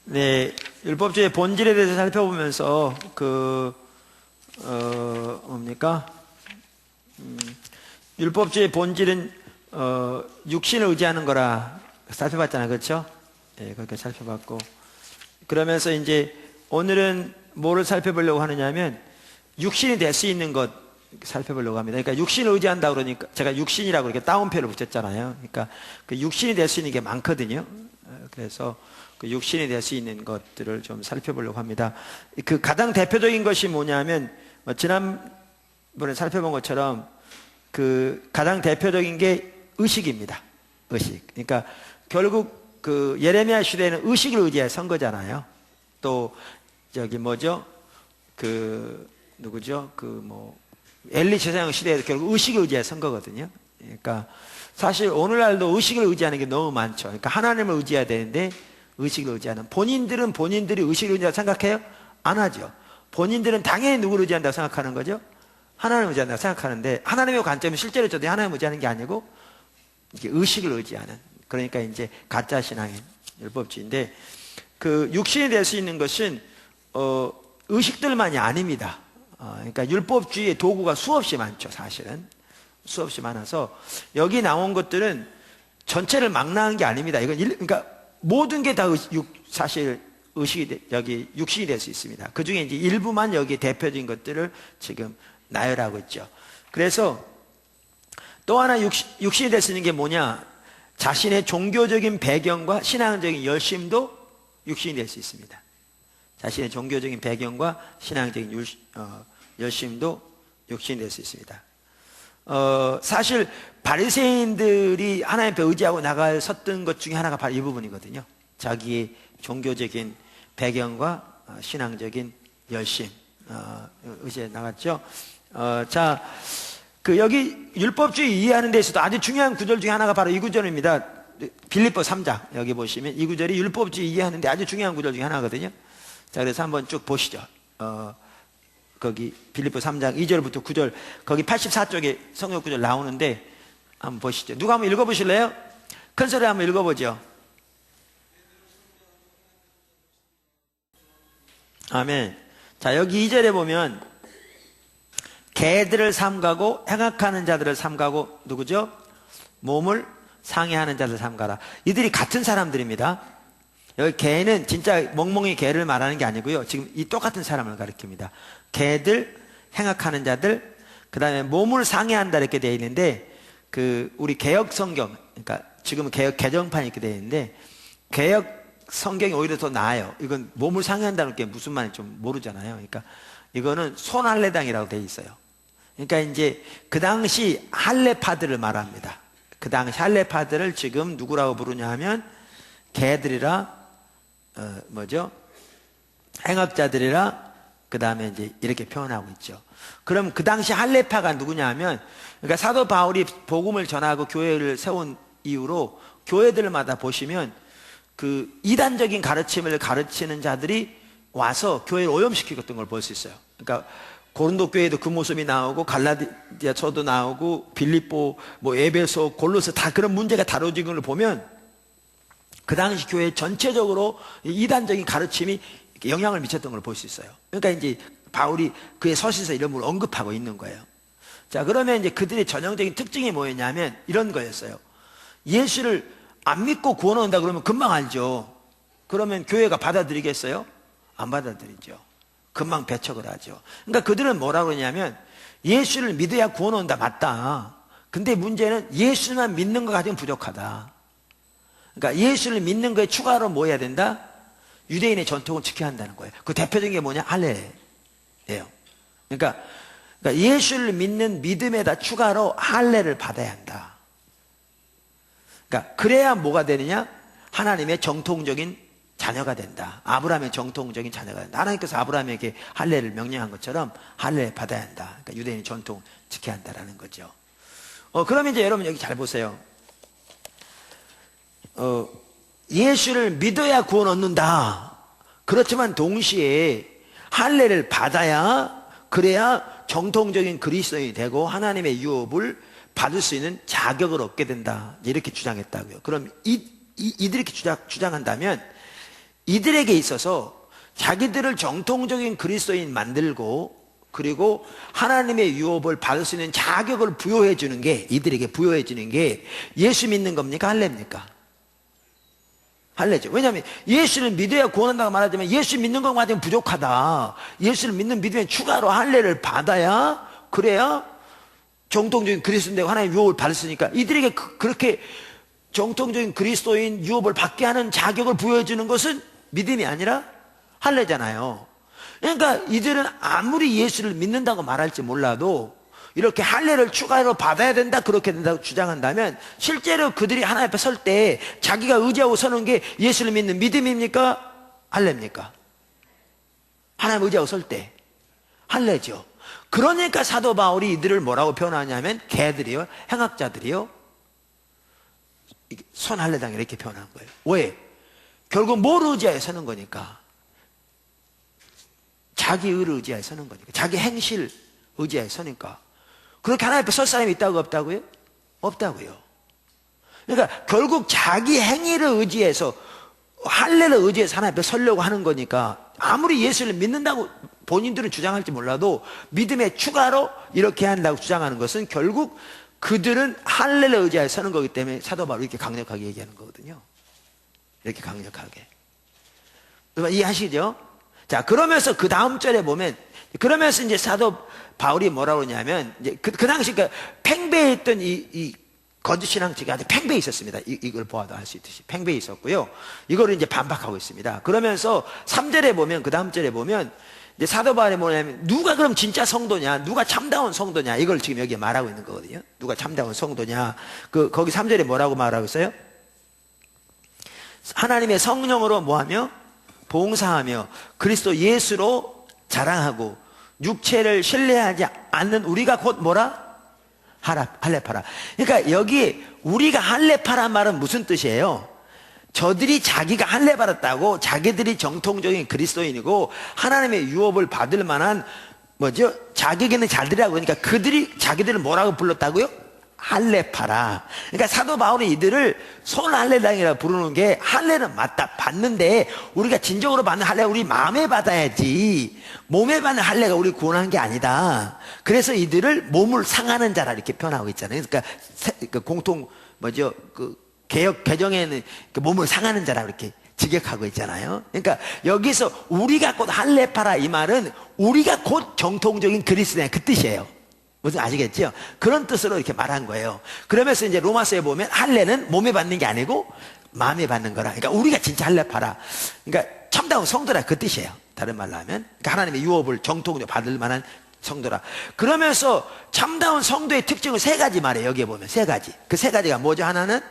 네, 율법주의 본질에 대해서 살펴보면서 뭡니까? 율법주의 본질은 육신을 의지하는 거라 살펴봤잖아요, 그렇죠? 네, 그렇게 살펴봤고, 그러면서 이제 오늘은 뭐를 살펴보려고 하느냐면 육신이 될 수 있는 것 살펴보려고 합니다. 그러니까 육신을 의지한다 그러니까 제가 육신이라고 이렇게 따옴표를 붙였잖아요. 그러니까 그 육신이 될 수 있는 게 많거든요. 그래서 그 육신이 될 수 있는 것들을 좀 살펴보려고 합니다. 그 가장 대표적인 것이 뭐냐면 지난번에 살펴본 것처럼 그 가장 대표적인 게 의식입니다. 의식. 그러니까 결국 그 예레미야 시대에는 의식을 의지해 선 거잖아요. 또 저기 뭐죠? 그 누구죠? 엘리 제사장 시대에도 결국 의식을 의지해 선 거거든요. 그러니까 사실 오늘날도 의식을 의지하는 게 너무 많죠. 그러니까 하나님을 의지해야 되는데 의식을 의지하는, 본인들은 본인들이 의식을 의지한다고 생각해요? 안 하죠. 본인들은 당연히 누구를 의지한다고 생각하는 거죠? 하나님을 의지한다고 생각하는데, 하나님의 관점이 실제로 저도 하나님을 의지하는 게 아니고 이게 의식을 의지하는, 그러니까 이제 가짜 신앙인 율법주의인데, 그 육신이 될 수 있는 것은 의식들만이 아닙니다. 그러니까 율법주의의 도구가 수없이 많죠. 사실은 수없이 많아서 여기 나온 것들은 전체를 망라한 게 아닙니다. 이건 그러니까 모든 게 다 사실 의식이 여기 육신이 될 수 있습니다. 그 중에 이제 일부만 여기 대표적인 것들을 지금 나열하고 있죠. 그래서 또 하나 육신이 될 수 있는 게 뭐냐? 자신의 종교적인 배경과 신앙적인 열심도 육신이 될 수 있습니다. 자신의 종교적인 배경과 신앙적인 열심도 육신이 될 수 있습니다. 사실 바리새인들이 하나님 앞에 의지하고 나가 섰던 것 중에 하나가 바로 이 부분이거든요. 자기의 종교적인 배경과 신앙적인 열심 의지해 나갔죠. 자, 여기 율법주의 이해하는 데 있어도 아주 중요한 구절 중에 하나가 바로 이 구절입니다. 빌립보 3장 여기 보시면 이 구절이 율법주의 이해하는 데 아주 중요한 구절 중에 하나거든요. 자, 그래서 한번 쭉 보시죠. 거기 빌립보 3장 2절부터 9절 거기 84쪽에 성경 구절 나오는데 한번 보시죠. 누가 한번 읽어보실래요? 큰 소리 한번 읽어보죠. 아멘. 자, 여기 2절에 보면 개들을 삼가고 행악하는 자들을 삼가고 누구죠? 몸을 상해하는 자들 삼가라. 이들이 같은 사람들입니다. 여기 개는 진짜 멍멍이 개를 말하는 게 아니고요. 지금 이 똑같은 사람을 가리킵니다. 개들, 행악하는 자들, 그 다음에 몸을 상해한다 이렇게 되어 있는데 우리 개역 성경, 그러니까 지금은 개역 개정판이 이렇게 되어 있는데 개역 성경이 오히려 더 나아요. 이건 몸을 상해한다는 게 무슨 말인지 좀 모르잖아요. 그러니까 이거는 손할례당이라고 되어 있어요. 그러니까 이제 그 당시 할례파들을 말합니다. 그 당시 할례파들을 지금 누구라고 부르냐 하면 개들이라 뭐죠? 행악자들이라 그 다음에 이제 이렇게 표현하고 있죠. 그럼 그 당시 할례파가 누구냐 하면, 그러니까 사도 바울이 복음을 전하고 교회를 세운 이후로 교회들마다 보시면 그 이단적인 가르침을 가르치는 자들이 와서 교회를 오염시키었던 걸 볼 수 있어요. 그러니까 고린도 교회도 그 모습이 나오고 갈라디아서도 나오고 빌립보, 에베소, 골로새 다 그런 문제가 다뤄진 걸 보면 그 당시 교회 전체적으로 이단적인 가르침이 영향을 미쳤던 걸 볼 수 있어요. 그러니까 이제 바울이 그의 서신에서 이런 걸 언급하고 있는 거예요. 자, 그러면 이제 그들의 전형적인 특징이 뭐였냐면 이런 거였어요. 예수를 안 믿고 구원 온다 그러면 금방 알죠. 그러면 교회가 받아들이겠어요? 안 받아들이죠. 금방 배척을 하죠. 그러니까 그들은 뭐라고 그러냐면 예수를 믿어야 구원 온다, 맞다. 근데 문제는 예수만 믿는 것 가지고는 부족하다. 그러니까 예수를 믿는 거에 추가로 뭐 해야 된다? 유대인의 전통을 지켜야 한다는 거예요. 그 대표적인 게 뭐냐? 할례예요. 그러니까 예수를 믿는 믿음에다 추가로 할례를 받아야 한다. 그러니까 그래야 뭐가 되느냐? 하나님의 정통적인 자녀가 된다. 아브라함의 정통적인 자녀가 된다. 하나님께서 아브라함에게 할례를 명령한 것처럼 할례 받아야 한다. 그러니까 유대인의 전통 지켜야 한다라는 거죠. 그러면 이제 여러분 여기 잘 보세요. 예수를 믿어야 구원 얻는다. 그렇지만 동시에 할례를 받아야, 그래야 정통적인 그리스도인이 되고 하나님의 유업을 받을 수 있는 자격을 얻게 된다. 이렇게 주장했다고요. 그럼 이들이 이렇게 주장한다면 이들에게 있어서 자기들을 정통적인 그리스도인 만들고, 그리고 하나님의 유업을 받을 수 있는 자격을 부여해 주는 게, 이들에게 부여해 주는 게 예수 믿는 겁니까? 할례입니까? 할례죠. 왜냐하면 예수를 믿어야 구원한다고 말하지만 예수 믿는 것만 가지고 부족하다. 예수를 믿는 믿음에 추가로 할례를 받아야, 그래야 정통적인 그리스도인 되고 하나님의 유업을 받을 수 있으니까 이들에게 그렇게 정통적인 그리스도인 유업을 받게 하는 자격을 부여해 주는 것은 믿음이 아니라 할례잖아요. 그러니까 이들은 아무리 예수를 믿는다고 말할지 몰라도 이렇게 할례를 추가로 받아야 된다, 그렇게 된다고 주장한다면 실제로 그들이 하나님 앞에 설 때 자기가 의지하고 서는 게 예수를 믿는 믿음입니까? 할례입니까? 하나님 의지하고 설 때 할례죠. 그러니까 사도 바울이 이들을 뭐라고 표현하냐면 개들이요, 행악자들이요, 손할례당 이렇게 표현한 거예요. 왜? 결국 뭘 의지하여 서는 거니까. 자기 의를 의지하여 서는 거니까. 자기 행실 의지하여 서니까. 그렇게 하나님 앞에 설 사람이 있다고 없다고요? 없다고요. 그러니까 결국 자기 행위를 의지해서, 할례를 의지해서 하나님 앞에 서려고 하는 거니까 아무리 예수를 믿는다고 본인들은 주장할지 몰라도 믿음에 추가로 이렇게 한다고 주장하는 것은 결국 그들은 할례를 의지하여 서는 거기 때문에 사도 바울이 이렇게 강력하게 얘기하는 거거든요. 이렇게 강력하게. 이해하시죠? 자, 그러면서 그 다음 절에 보면, 그러면서 이제 사도 바울이 뭐라고 그러냐면, 이제 그 당시 팽배했던 이 거짓 신앙지가 아주 팽배해 있었습니다. 이걸 보아도 알 수 있듯이 팽배해 있었고요. 이거를 이제 반박하고 있습니다. 그러면서 3절에 보면, 그 다음 절에 보면 이제 사도 바울이 뭐냐면, 누가 그럼 진짜 성도냐, 누가 참다운 성도냐, 이걸 지금 여기에 말하고 있는 거거든요. 누가 참다운 성도냐. 거기 3절에 뭐라고 말하고 있어요? 하나님의 성령으로 뭐하며? 봉사하며 그리스도 예수로 자랑하고 육체를 신뢰하지 않는 우리가 곧 뭐라? 할례파라. 그러니까 여기 우리가 할례파란 말은 무슨 뜻이에요? 저들이 자기가 할례 받았다고, 자기들이 정통적인 그리스도인이고 하나님의 유업을 받을 만한 뭐죠? 자기에게는 자들이라고. 그러니까 그들이 자기들을 뭐라고 불렀다고요? 할례파라. 그러니까 사도 바울이 이들을 손할례당이라고 부르는 게, 할례는 맞다, 받는데 우리가 진정으로 받는 할례가 우리 마음에 받아야지 몸에 받는 할례가 우리 구원하는 게 아니다. 그래서 이들을 몸을 상하는 자라 이렇게 표현하고 있잖아요. 그러니까 공통 뭐죠? 그 개역 개정에는 몸을 상하는 자라 이렇게 직역하고 있잖아요. 그러니까 여기서 우리가 곧 할례파라, 이 말은 우리가 곧 정통적인 그리스도인, 그 뜻이에요. 무슨 아시겠죠? 그런 뜻으로 이렇게 말한 거예요. 그러면서 이제 로마서에 보면 할례는 몸에 받는 게 아니고 마음에 받는 거라. 그러니까 우리가 진짜 할례파라. 그러니까 참다운 성도라, 그 뜻이에요. 다른 말로 하면. 그러니까 하나님의 유업을 정통으로 받을 만한 성도라. 그러면서 참다운 성도의 특징을 3가지 말해요. 여기에 보면 3가지. 그 3가지가 뭐죠? 하나는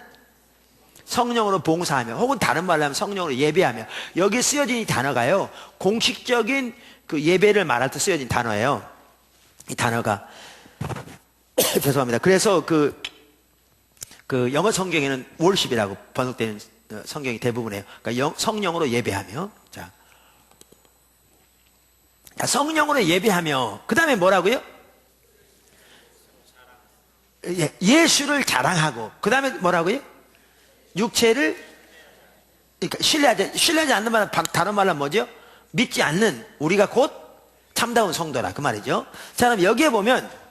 성령으로 봉사하며, 혹은 다른 말로 하면 성령으로 예배하며. 여기 쓰여진 이 단어가요, 공식적인 그 예배를 말할 때 쓰여진 단어예요. 이 단어가 죄송합니다. 그래서 그 영어 성경에는 worship이라고 번역되는 성경이 대부분이에요. 그러니까 성령으로 예배하며. 자, 성령으로 예배하며, 그 다음에 뭐라고요? 예수를 자랑하고, 그 다음에 뭐라고요? 육체를, 그러니까 신뢰하지 않는 말, 다른 말로 뭐죠? 믿지 않는 우리가 곧 참다운 성도라, 그 말이죠. 자, 그럼 여기에 보면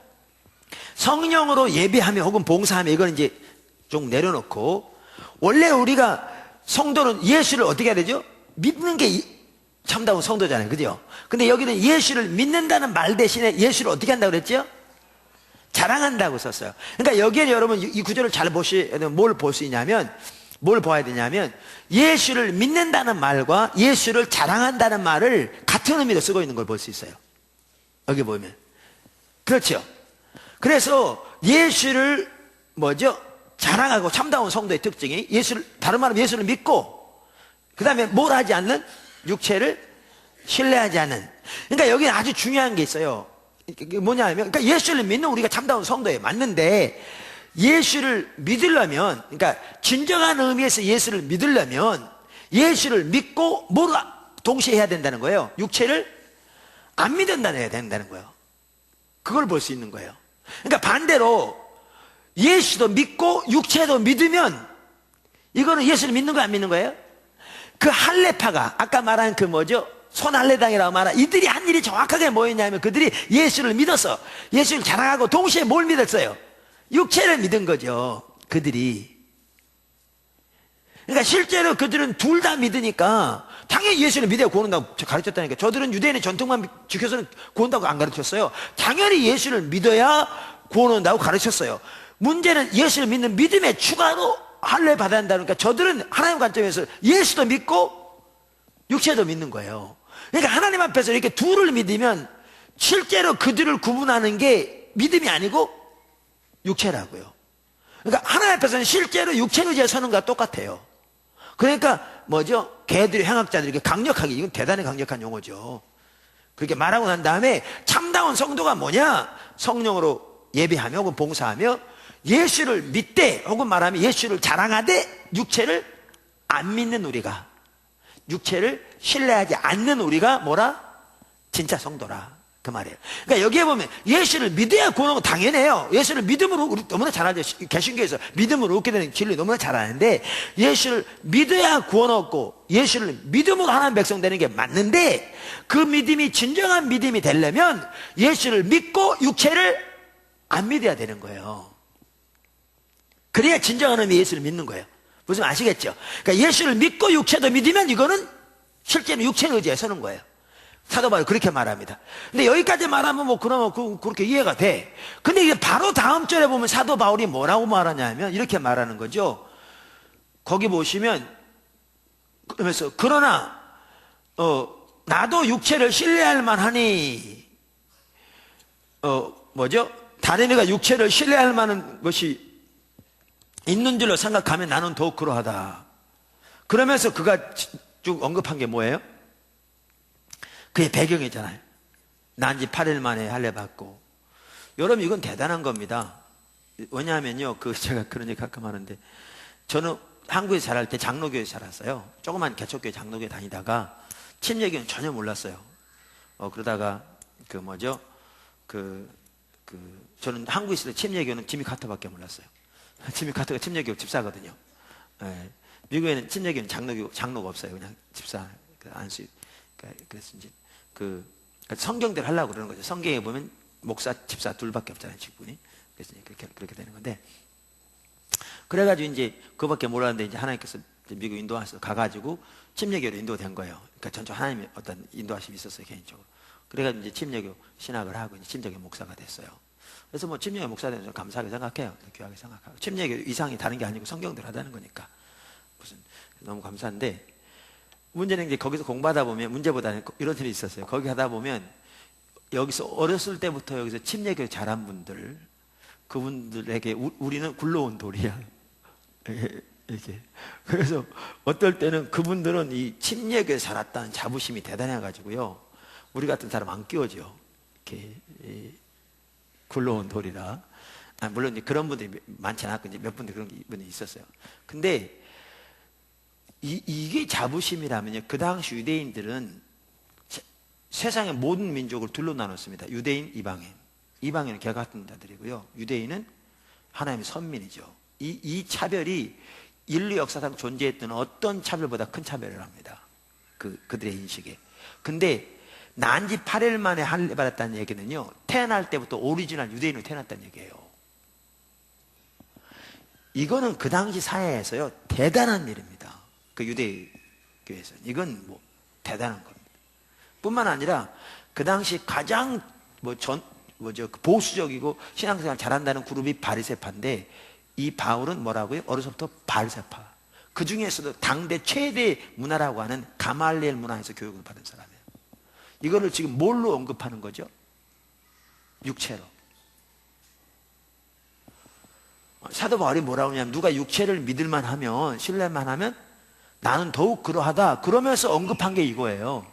성령으로 예배하며 혹은 봉사하며, 이건 이제 좀 내려놓고, 원래 우리가 성도는 예수를 어떻게 해야 되죠? 믿는 게 참다운 성도잖아요. 그죠? 근데 여기는 예수를 믿는다는 말 대신에 예수를 어떻게 한다고 그랬죠? 자랑한다고 썼어요. 그러니까 여기에 여러분 이 구절을 잘 보시면 뭘 볼 수 있냐면, 뭘 봐야 되냐면, 예수를 믿는다는 말과 예수를 자랑한다는 말을 같은 의미로 쓰고 있는 걸 볼 수 있어요. 여기 보면. 그렇죠? 그래서 예수를 뭐죠? 자랑하고, 참다운 성도의 특징이 예수를, 다른 말로 예수를 믿고, 그 다음에 뭘 하지 않는? 육체를 신뢰하지 않는. 그러니까 여기는 아주 중요한 게 있어요. 뭐냐면, 그러니까 예수를 믿는 우리가 참다운 성도에 맞는데, 예수를 믿으려면, 그러니까 진정한 의미에서 예수를 믿으려면 예수를 믿고 뭘 동시에 해야 된다는 거예요? 육체를 안 믿는다는 해야 된다는 거예요. 그걸 볼 수 있는 거예요. 그러니까 반대로 예수도 믿고 육체도 믿으면 이거는 예수를 믿는 거 안 믿는 거예요? 그 할례파가 아까 말한 그 뭐죠? 손할례당이라고 말한 이들이 한 일이 정확하게 뭐였냐면 그들이 예수를 믿었어. 예수를 자랑하고 동시에 뭘 믿었어요? 육체를 믿은 거죠. 그들이. 그러니까 실제로 그들은 둘 다 믿으니까 당연히 예수를 믿어야 구원한다고 가르쳤다니까. 저들은 유대인의 전통만 지켜서는 구원한다고 안 가르쳤어요. 당연히 예수를 믿어야 구원한다고 가르쳤어요. 문제는 예수를 믿는 믿음에 추가로 할례 받아야 한다니까 저들은 하나님 관점에서 예수도 믿고 육체도 믿는 거예요. 그러니까 하나님 앞에서 이렇게 둘을 믿으면 실제로 그들을 구분하는 게 믿음이 아니고 육체라고요. 그러니까 하나님 앞에서는 실제로 육체 의지에 서는 것과 똑같아요. 그러니까 뭐죠? 개들의 행악자들에게 강력하게, 이건 대단히 강력한 용어죠. 그렇게 말하고 난 다음에 참다운 성도가 뭐냐? 성령으로 예배하며 혹은 봉사하며 예수를 믿되 혹은 말하면 예수를 자랑하되 육체를 안 믿는 우리가, 육체를 신뢰하지 않는 우리가 뭐라? 진짜 성도라. 그 말이에요. 그러니까 여기에 보면 예수를 믿어야 구원하는 거 당연해요. 예수를 믿음으로 우리 너무나 잘 알죠. 개신교에서 믿음으로 얻게 되는 진리 너무나 잘 아는데 예수를 믿어야 구원 얻고 예수를 믿음으로 하나님 백성 되는 게 맞는데 그 믿음이 진정한 믿음이 되려면 예수를 믿고 육체를 안 믿어야 되는 거예요. 그래야 진정한 의미 예수를 믿는 거예요. 무슨 아시겠죠? 그러니까 예수를 믿고 육체도 믿으면 이거는 실제로 육체 의지에 서는 거예요. 사도 바울이 그렇게 말합니다. 근데 여기까지 말하면 뭐 그러면 그렇게 이해가 돼. 근데 이게 바로 다음 절에 보면 사도 바울이 뭐라고 말하냐면 이렇게 말하는 거죠. 거기 보시면 그러면서 그러나 나도 육체를 신뢰할 만하니 뭐죠? 다른 이가 육체를 신뢰할 만한 것이 있는 줄로 생각하면 나는 더욱 그러하다. 그러면서 그가 쭉 언급한 게 뭐예요? 그의 배경이잖아요. 난 지 8일 만에 할례 받고. 여러분 이건 대단한 겁니다. 왜냐하면요, 제가 그런 얘기 가끔 하는데 저는 한국에서 자랄 때 장로교에서 자랐어요. 조그만 개척교회 장로교회 다니다가 침례교는 전혀 몰랐어요. 그러다가 저는 한국에 있을 때 침례교는 지미 카터밖에 몰랐어요. 지미 카터가 침례교 집사거든요. 예. 미국에는 침례교는 장로가 없어요. 그냥 집사 안수. 그래서 이제 성경대로 하려고 그러는 거죠. 성경에 보면 목사, 집사 둘밖에 없잖아요, 직분이. 그래서 그렇게 되는 건데. 그래가지고 이제 그밖에 몰랐는데 이제 하나님께서 이제 미국 인도하셔서 가가지고 침례교로 인도된 거예요. 그러니까 전적 하나님의 어떤 인도하심이 있었어요, 개인적으로. 그래가지고 이제 침례교 신학을 하고 이제 침례교 목사가 됐어요. 그래서 뭐 침례교 목사 되는 좀 감사하게 생각해요. 귀하게 생각하고. 침례교 이상이 다른 게 아니고 성경대로 하다는 거니까. 너무 감사한데. 문제는 이제 거기서 공부하다 보면 문제보다는 이런 일이 있었어요. 거기 하다 보면 여기서 어렸을 때부터 여기서 침례교 잘한 분들, 그분들에게 우리는 굴러온 돌이야. 이렇게. 그래서 어떨 때는 그분들은 이 침례교에 자랐다는 자부심이 대단해가지고요. 우리 같은 사람 안 끼워져. 이렇게 굴러온 돌이라. 물론 이제 그런 분들이 많지 않았고 이제 몇 분들 그런 분이 있었어요. 근데 이게 자부심이라면요. 그 당시 유대인들은 세상의 모든 민족을 둘로 나눴습니다. 유대인, 이방인. 이방인은 개 같은 자들이고요. 유대인은 하나님의 선민이죠. 이 차별이 인류 역사상 존재했던 어떤 차별보다 큰 차별을 합니다. 그들의 인식에. 근데 난 지 8일 만에 할례 받았다는 얘기는요. 태어날 때부터 오리지널 유대인으로 태어났다는 얘기예요. 이거는 그 당시 사회에서요. 대단한 일입니다. 그 유대교에서 이건 뭐 대단한 겁니다. 뿐만 아니라 그 당시 가장 보수적이고 신앙생활 잘한다는 그룹이 바리새파인데 이 바울은 뭐라고요? 어려서부터 바리새파. 그 중에서도 당대 최대 문화라고 하는 가말리엘 문화에서 교육을 받은 사람이에요. 이거를 지금 뭘로 언급하는 거죠? 육체로. 사도 바울이 뭐라고 하냐면 누가 육체를 믿을만 하면 신뢰만 하면 나는 더욱 그러하다. 그러면서 언급한 게 이거예요.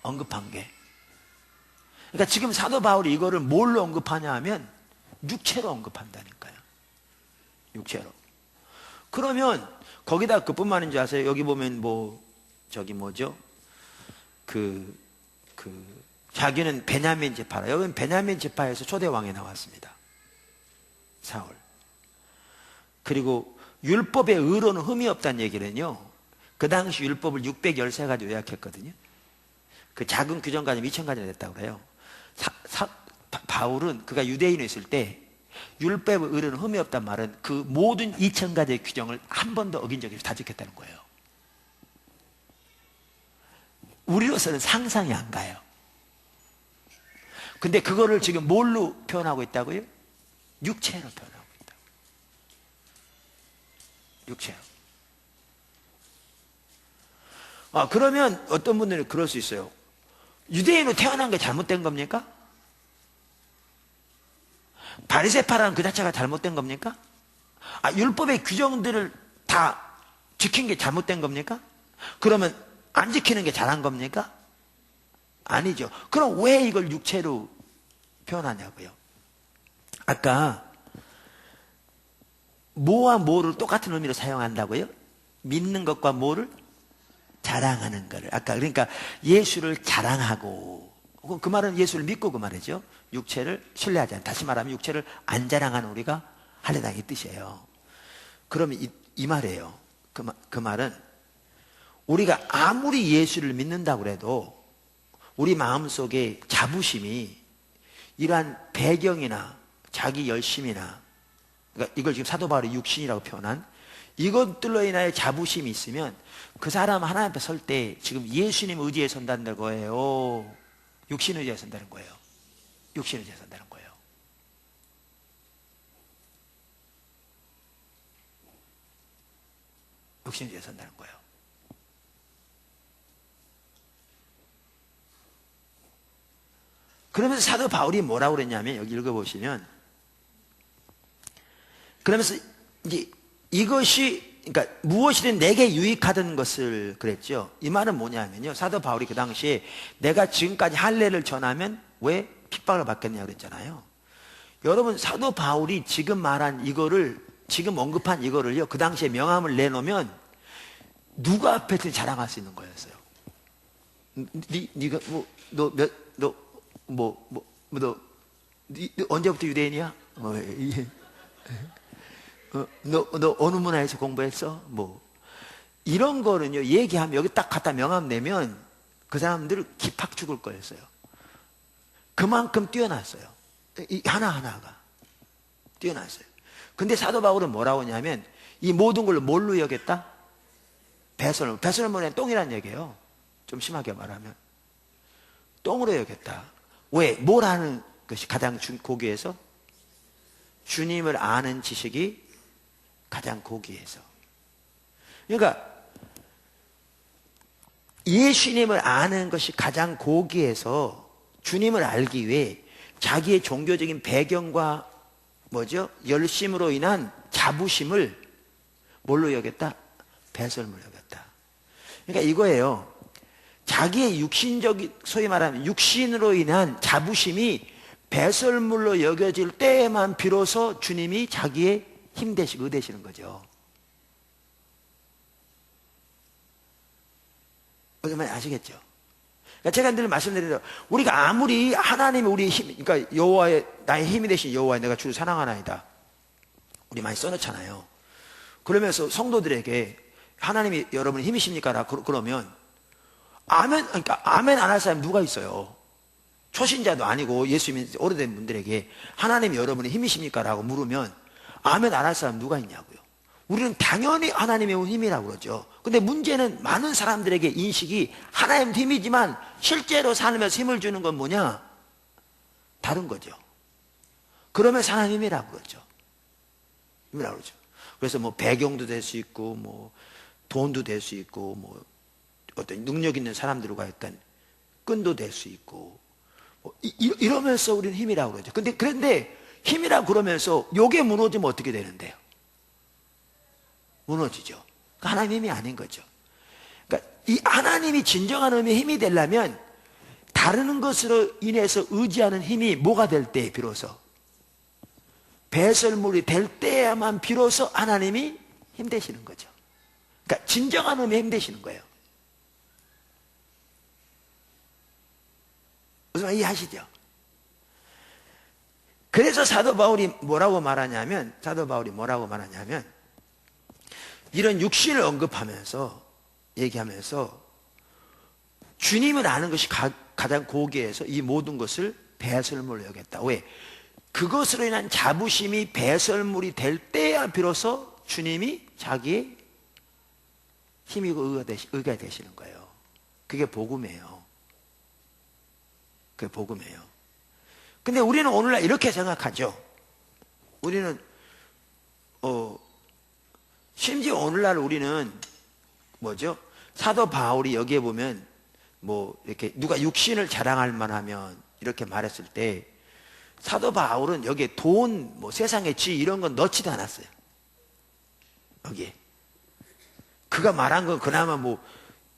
언급한 게. 그러니까 지금 사도 바울이 이거를 뭘로 언급하냐 하면 육체로 언급한다니까요. 육체로. 그러면 거기다 그뿐만인 줄 아세요? 여기 보면 저기 뭐죠? 자기는 베냐민 지파라. 여기는 베냐민 지파에서 초대 왕이 나왔습니다. 사울. 그리고 율법의 의로는 흠이 없다는 얘기는요, 그 당시 율법을 613가지 요약했거든요. 그 작은 규정 가지면 2000가지나 됐다고 그래요. 바울은 그가 유대인에 있을 때 율법의 의로는 흠이 없단 말은 그 모든 2000가지의 규정을 한 번도 어긴 적이 없이 다 지켰다는 거예요. 우리로서는 상상이 안 가요. 근데 그거를 지금 뭘로 표현하고 있다고요? 육체로 표현하고 있다고. 육체로. 그러면 어떤 분들은 그럴 수 있어요. 유대인으로 태어난 게 잘못된 겁니까? 바리새파라는 그 자체가 잘못된 겁니까? 율법의 규정들을 다 지킨 게 잘못된 겁니까? 그러면 안 지키는 게 잘한 겁니까? 아니죠. 그럼 왜 이걸 육체로 표현하냐고요. 아까 뭐와 뭐를 똑같은 의미로 사용한다고요? 믿는 것과 뭐를? 자랑하는 거를. 아까 그러니까 예수를 자랑하고, 그 말은 예수를 믿고 그 말이죠. 육체를 신뢰하지 않는, 다시 말하면 육체를 안 자랑하는 우리가 하려다 이 뜻이에요. 그러면 이 말이에요. 그 말은 우리가 아무리 예수를 믿는다고 해도 우리 마음속에 자부심이 이러한 배경이나 자기 열심이나, 그러니까 이걸 지금 사도 바울이 육신이라고 표현한 이것들로 인하여 자부심이 있으면 그 사람 하나님 앞에 설 때 지금 예수님 의지에 선다는 거예요? 육신 의지에 선다는 거예요? 육신 의지에 선다는 거예요. 육신 의지에 선다는 거예요. 그러면서 사도 바울이 뭐라고 그랬냐면, 여기 읽어보시면, 그러면서 이제 이것이, 그러니까 무엇이든 내게 유익하던 것을 그랬죠. 이 말은 뭐냐면요, 사도 바울이 그 당시에 내가 지금까지 할례를 전하면 왜 핍박을 받겠냐 그랬잖아요. 여러분, 사도 바울이 지금 말한 이거를, 지금 언급한 이거를요, 그 당시에 명함을 내놓으면 누가 앞에서 자랑할 수 있는 거였어요. 네가 너 언제부터 유대인이야? 너 어느 문화에서 공부했어? 이런 거는요, 얘기하면 여기 딱 갖다 명함 내면 그 사람들 기팍 죽을 거였어요. 그만큼 뛰어났어요. 하나하나가 뛰어났어요. 근데 사도 바울은 뭐라고 하냐면, 이 모든 걸 뭘로 여겼다? 배설물. 배설물은 똥이란 얘기예요. 좀 심하게 말하면 똥으로 여겼다. 왜? 뭘 아는 것이 가장 고귀해서? 주님을 아는 지식이 가장 고귀해서. 그러니까 예수님을 아는 것이 가장 고귀해서 주님을 알기 위해 자기의 종교적인 배경과 열심으로 인한 자부심을 뭘로 여겼다? 배설물로 여겼다. 그러니까 이거예요. 자기의 육신적인, 소위 말하면 육신으로 인한 자부심이 배설물로 여겨질 때에만 비로소 주님이 자기의 힘 되시고 의 되시는 거죠. 무슨 말인지 아시겠죠? 그러니까 제가 늘 말씀드리는, 우리가 아무리 하나님이 우리의 힘, 그러니까 여호와의, 나의 힘이 되신 여호와의 내가 주를 사랑하나이다, 우리 많이 써놓잖아요. 그러면서 성도들에게 하나님이 여러분의 힘이십니까? 그러면 아멘, 그러니까 아멘 안 할 사람이 누가 있어요? 초신자도 아니고 예수 믿는 오래된 분들에게 하나님이 여러분의 힘이십니까? 라고 물으면 아멘 안 할 사람 누가 있냐고요. 우리는 당연히 하나님의 힘이라고 그러죠. 근데 문제는 많은 사람들에게 인식이 하나님 힘이지만 실제로 살면서 힘을 주는 건 뭐냐? 다른 거죠. 그러면서 하나님 힘이라고 그러죠. 힘이라고 그러죠. 그래서 배경도 될 수 있고, 돈도 될 수 있고, 어떤 능력 있는 사람들과 약간 끈도 될 수 있고, 이러면서 우리는 힘이라고 그러죠. 그런데 힘이라고 그러면서 요게 무너지면 어떻게 되는데요? 무너지죠. 그러니까 하나님의 힘이 아닌 거죠. 그러니까 이 하나님이 진정한 의미의 힘이 되려면 다른 것으로 인해서 의지하는 힘이 뭐가 될 때 비로소 배설물이 될 때야만 비로소 하나님이 힘되시는 거죠. 그러니까 진정한 의미에 힘되시는 거예요. 무슨 말 이해하시죠? 그래서 사도 바울이 뭐라고 말하냐면 이런 육신을 언급하면서 얘기하면서 주님을 아는 것이 가장 고귀해서 이 모든 것을 배설물로 여겼다. 왜? 그것으로 인한 자부심이 배설물이 될 때야 비로소 주님이 자기의 힘이고 의가 되시는 거예요. 그게 복음이에요. 그게 복음이에요. 근데 우리는 오늘날 이렇게 생각하죠. 우리는 심지어 오늘날 우리는 뭐죠? 사도 바울이 여기에 보면 뭐 이렇게 누가 육신을 자랑할 만하면 이렇게 말했을 때 사도 바울은 여기에 돈, 뭐 세상의 지 이런 건 넣지도 않았어요. 여기에 그가 말한 건 그나마 뭐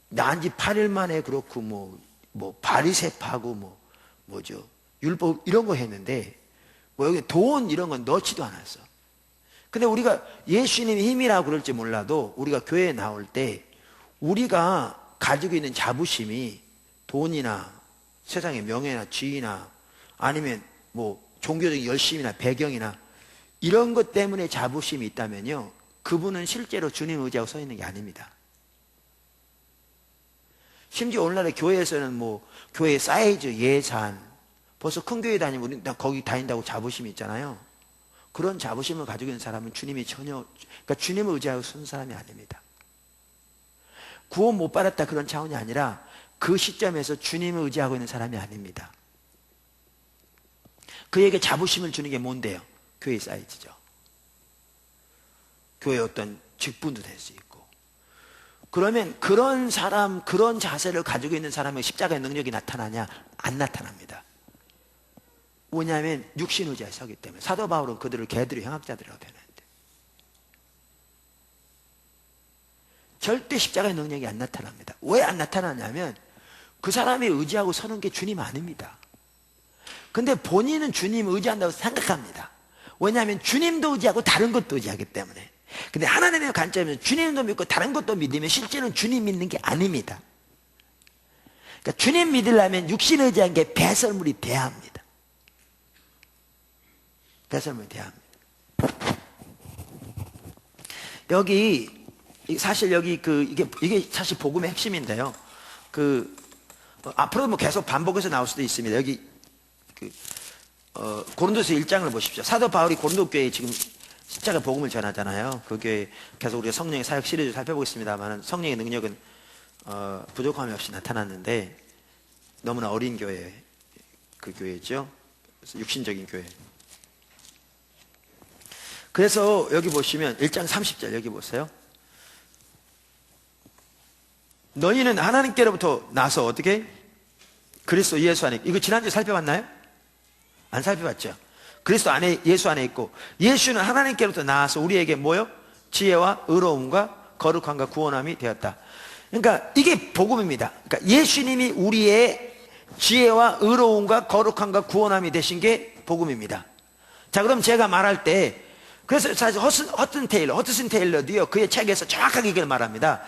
난 지 8일 만에 그렇고 뭐 바리새파고 뭐죠? 율법 이런 거 했는데 뭐 여기 돈 이런 건 넣지도 않았어. 근데 우리가 예수님이 힘이라고 그럴지 몰라도 우리가 교회에 나올 때 우리가 가지고 있는 자부심이 돈이나 세상의 명예나 지위나 아니면 뭐 종교적인 열심이나 배경이나 이런 것 때문에 자부심이 있다면요, 그분은 실제로 주님 의지하고 서 있는 게 아닙니다. 심지어 오늘날의 교회에서는 뭐 교회 사이즈, 예산, 벌써 큰 교회 다니면 우리 나 거기 다닌다고 자부심이 있잖아요. 그런 자부심을 가지고 있는 사람은 주님이 그러니까 주님을 의지하고 서는 사람이 아닙니다. 구원 못 받았다 그런 차원이 아니라 그 시점에서 주님을 의지하고 있는 사람이 아닙니다. 그에게 자부심을 주는 게 뭔데요? 교회 사이즈죠. 교회 어떤 직분도 될 수 있고. 그러면 그런 사람, 그런 자세를 가지고 있는 사람의 십자가의 능력이 나타나냐? 안 나타납니다. 왜냐하면 육신 의지에 서기 때문에. 사도 바울은 그들을 개들의 행악자들이라고 표현했는데 절대 십자가의 능력이 안 나타납니다. 왜 안 나타나냐면 그 사람이 의지하고 서는 게 주님 아닙니다. 근데 본인은 주님 의지한다고 생각합니다. 왜냐하면 주님도 의지하고 다른 것도 의지하기 때문에. 근데 하나님의 관점에서 주님도 믿고 다른 것도 믿으면 실제로는 주님 믿는 게 아닙니다. 그러니까 주님 믿으려면 육신 의지한 게 배설물이 돼야 합니다. 배설물이 돼야 합니다. 여기 사실 여기 이게 사실 복음의 핵심인데요. 앞으로 뭐 계속 반복해서 나올 수도 있습니다. 여기 고린도서 1장을 보십시오. 사도 바울이 고린도 교회에 지금 십자가 복음을 전하잖아요. 그 교회 계속 우리가 성령의 사역 시리즈 살펴보겠습니다만 성령의 능력은 부족함이 없이 나타났는데 너무나 어린 교회, 그 교회죠. 그래서 육신적인 교회. 그래서 여기 보시면 1장 30절 여기 보세요. 너희는 하나님께로부터 나서 어떻게? 그리스도 예수 안에. 이거 지난주에 살펴봤나요? 안 살펴봤죠. 그리스도 안에, 예수 안에 있고 예수는 하나님께로부터 나와서 우리에게 뭐요? 지혜와 의로움과 거룩함과 구원함이 되었다. 그러니까 이게 복음입니다. 그러니까 예수님이 우리의 지혜와 의로움과 거룩함과 구원함이 되신 게 복음입니다. 자, 그럼 제가 말할 때, 그래서 사실 허튼 테일러도요 그의 책에서 정확하게 이걸 말합니다.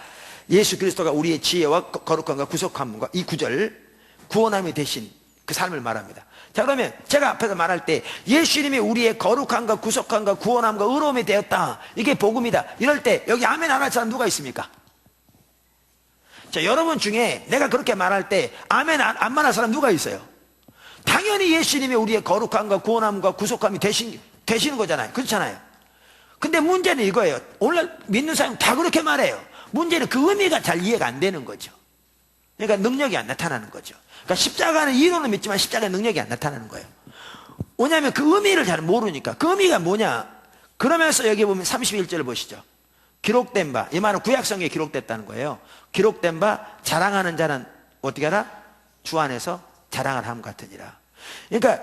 예수 그리스도가 우리의 지혜와 거룩함과 구속함과 이 구절, 구원함이 되신 그 삶을 말합니다. 자, 그러면 제가 앞에서 말할 때 예수님이 우리의 거룩함과 구속함과 구원함과 의로움이 되었다, 이게 복음이다, 이럴 때 여기 아멘 안 할 사람 누가 있습니까? 자, 여러분 중에 내가 그렇게 말할 때 아멘 안 말할 사람 누가 있어요? 당연히 예수님이 우리의 거룩함과 구원함과 구속함이 되시는 거잖아요. 그렇잖아요. 근데 문제는 이거예요. 오늘 믿는 사람 다 그렇게 말해요. 문제는 그 의미가 잘 이해가 안 되는 거죠. 그러니까 능력이 안 나타나는 거죠. 그러니까 십자가는 이론은 믿지만 십자가의 능력이 안 나타나는 거예요. 왜냐하면 그 의미를 잘 모르니까. 그 의미가 뭐냐? 그러면서 여기 보면 31절을 보시죠. 기록된 바, 이 말은 구약성경에 기록됐다는 거예요. 기록된 바 자랑하는 자는 어떻게 하라? 주 안에서 자랑을 함 같으니라. 그러니까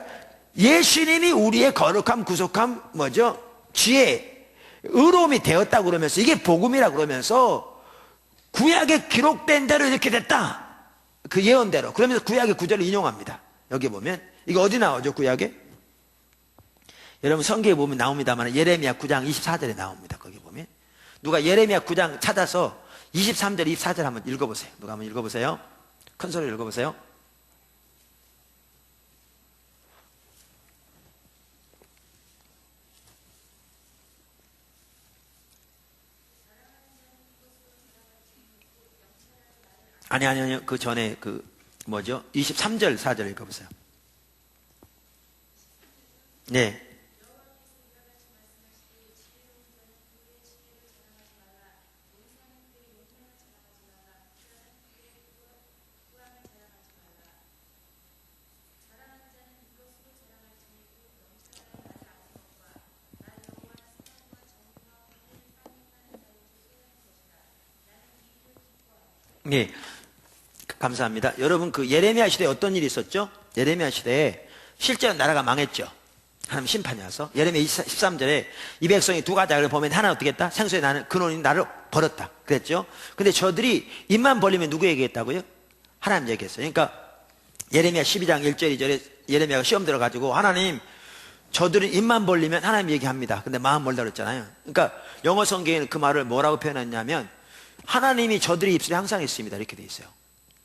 예수님이 우리의 거룩함, 구속함, 뭐죠? 지혜, 의로움이 되었다고 그러면서 이게 복음이라고 그러면서 구약에 기록된 대로 이렇게 됐다, 그 예언대로. 그러면서 구약의 구절을 인용합니다. 여기 보면 이거 어디 나오죠? 구약에 여러분 성경에 보면 나옵니다만 예레미야 9장 24절에 나옵니다. 거기 보면 누가 예레미야 9장 찾아서 23절 24절 한번 읽어보세요. 누가 한번 읽어보세요. 큰 소리로 읽어보세요. 아니요. 그 전에 그 뭐죠? 23절 4절 읽어보세요. 네. 네. 감사합니다. 여러분 그 예레미야 시대에 어떤 일이 있었죠? 예레미야 시대에 실제로 나라가 망했죠. 하나님 심판이 와서 예레미야 13절에 이 백성이 두 가닥을 보면 하나 어떻게 했다? 생수에 나는 근원이 나를 버렸다 그랬죠. 근데 저들이 입만 벌리면 누구에게 했다고요? 하나님에게 했어요. 그러니까 예레미야 12장 1절 2절에 예레미야가 시험 들어가지고 하나님 저들은 입만 벌리면 하나님 얘기합니다. 근데 마음 멀다 그랬잖아요. 그러니까 영어 성경에는 그 말을 뭐라고 표현했냐면 하나님이 저들의 입술에 항상 있습니다 이렇게 돼 있어요.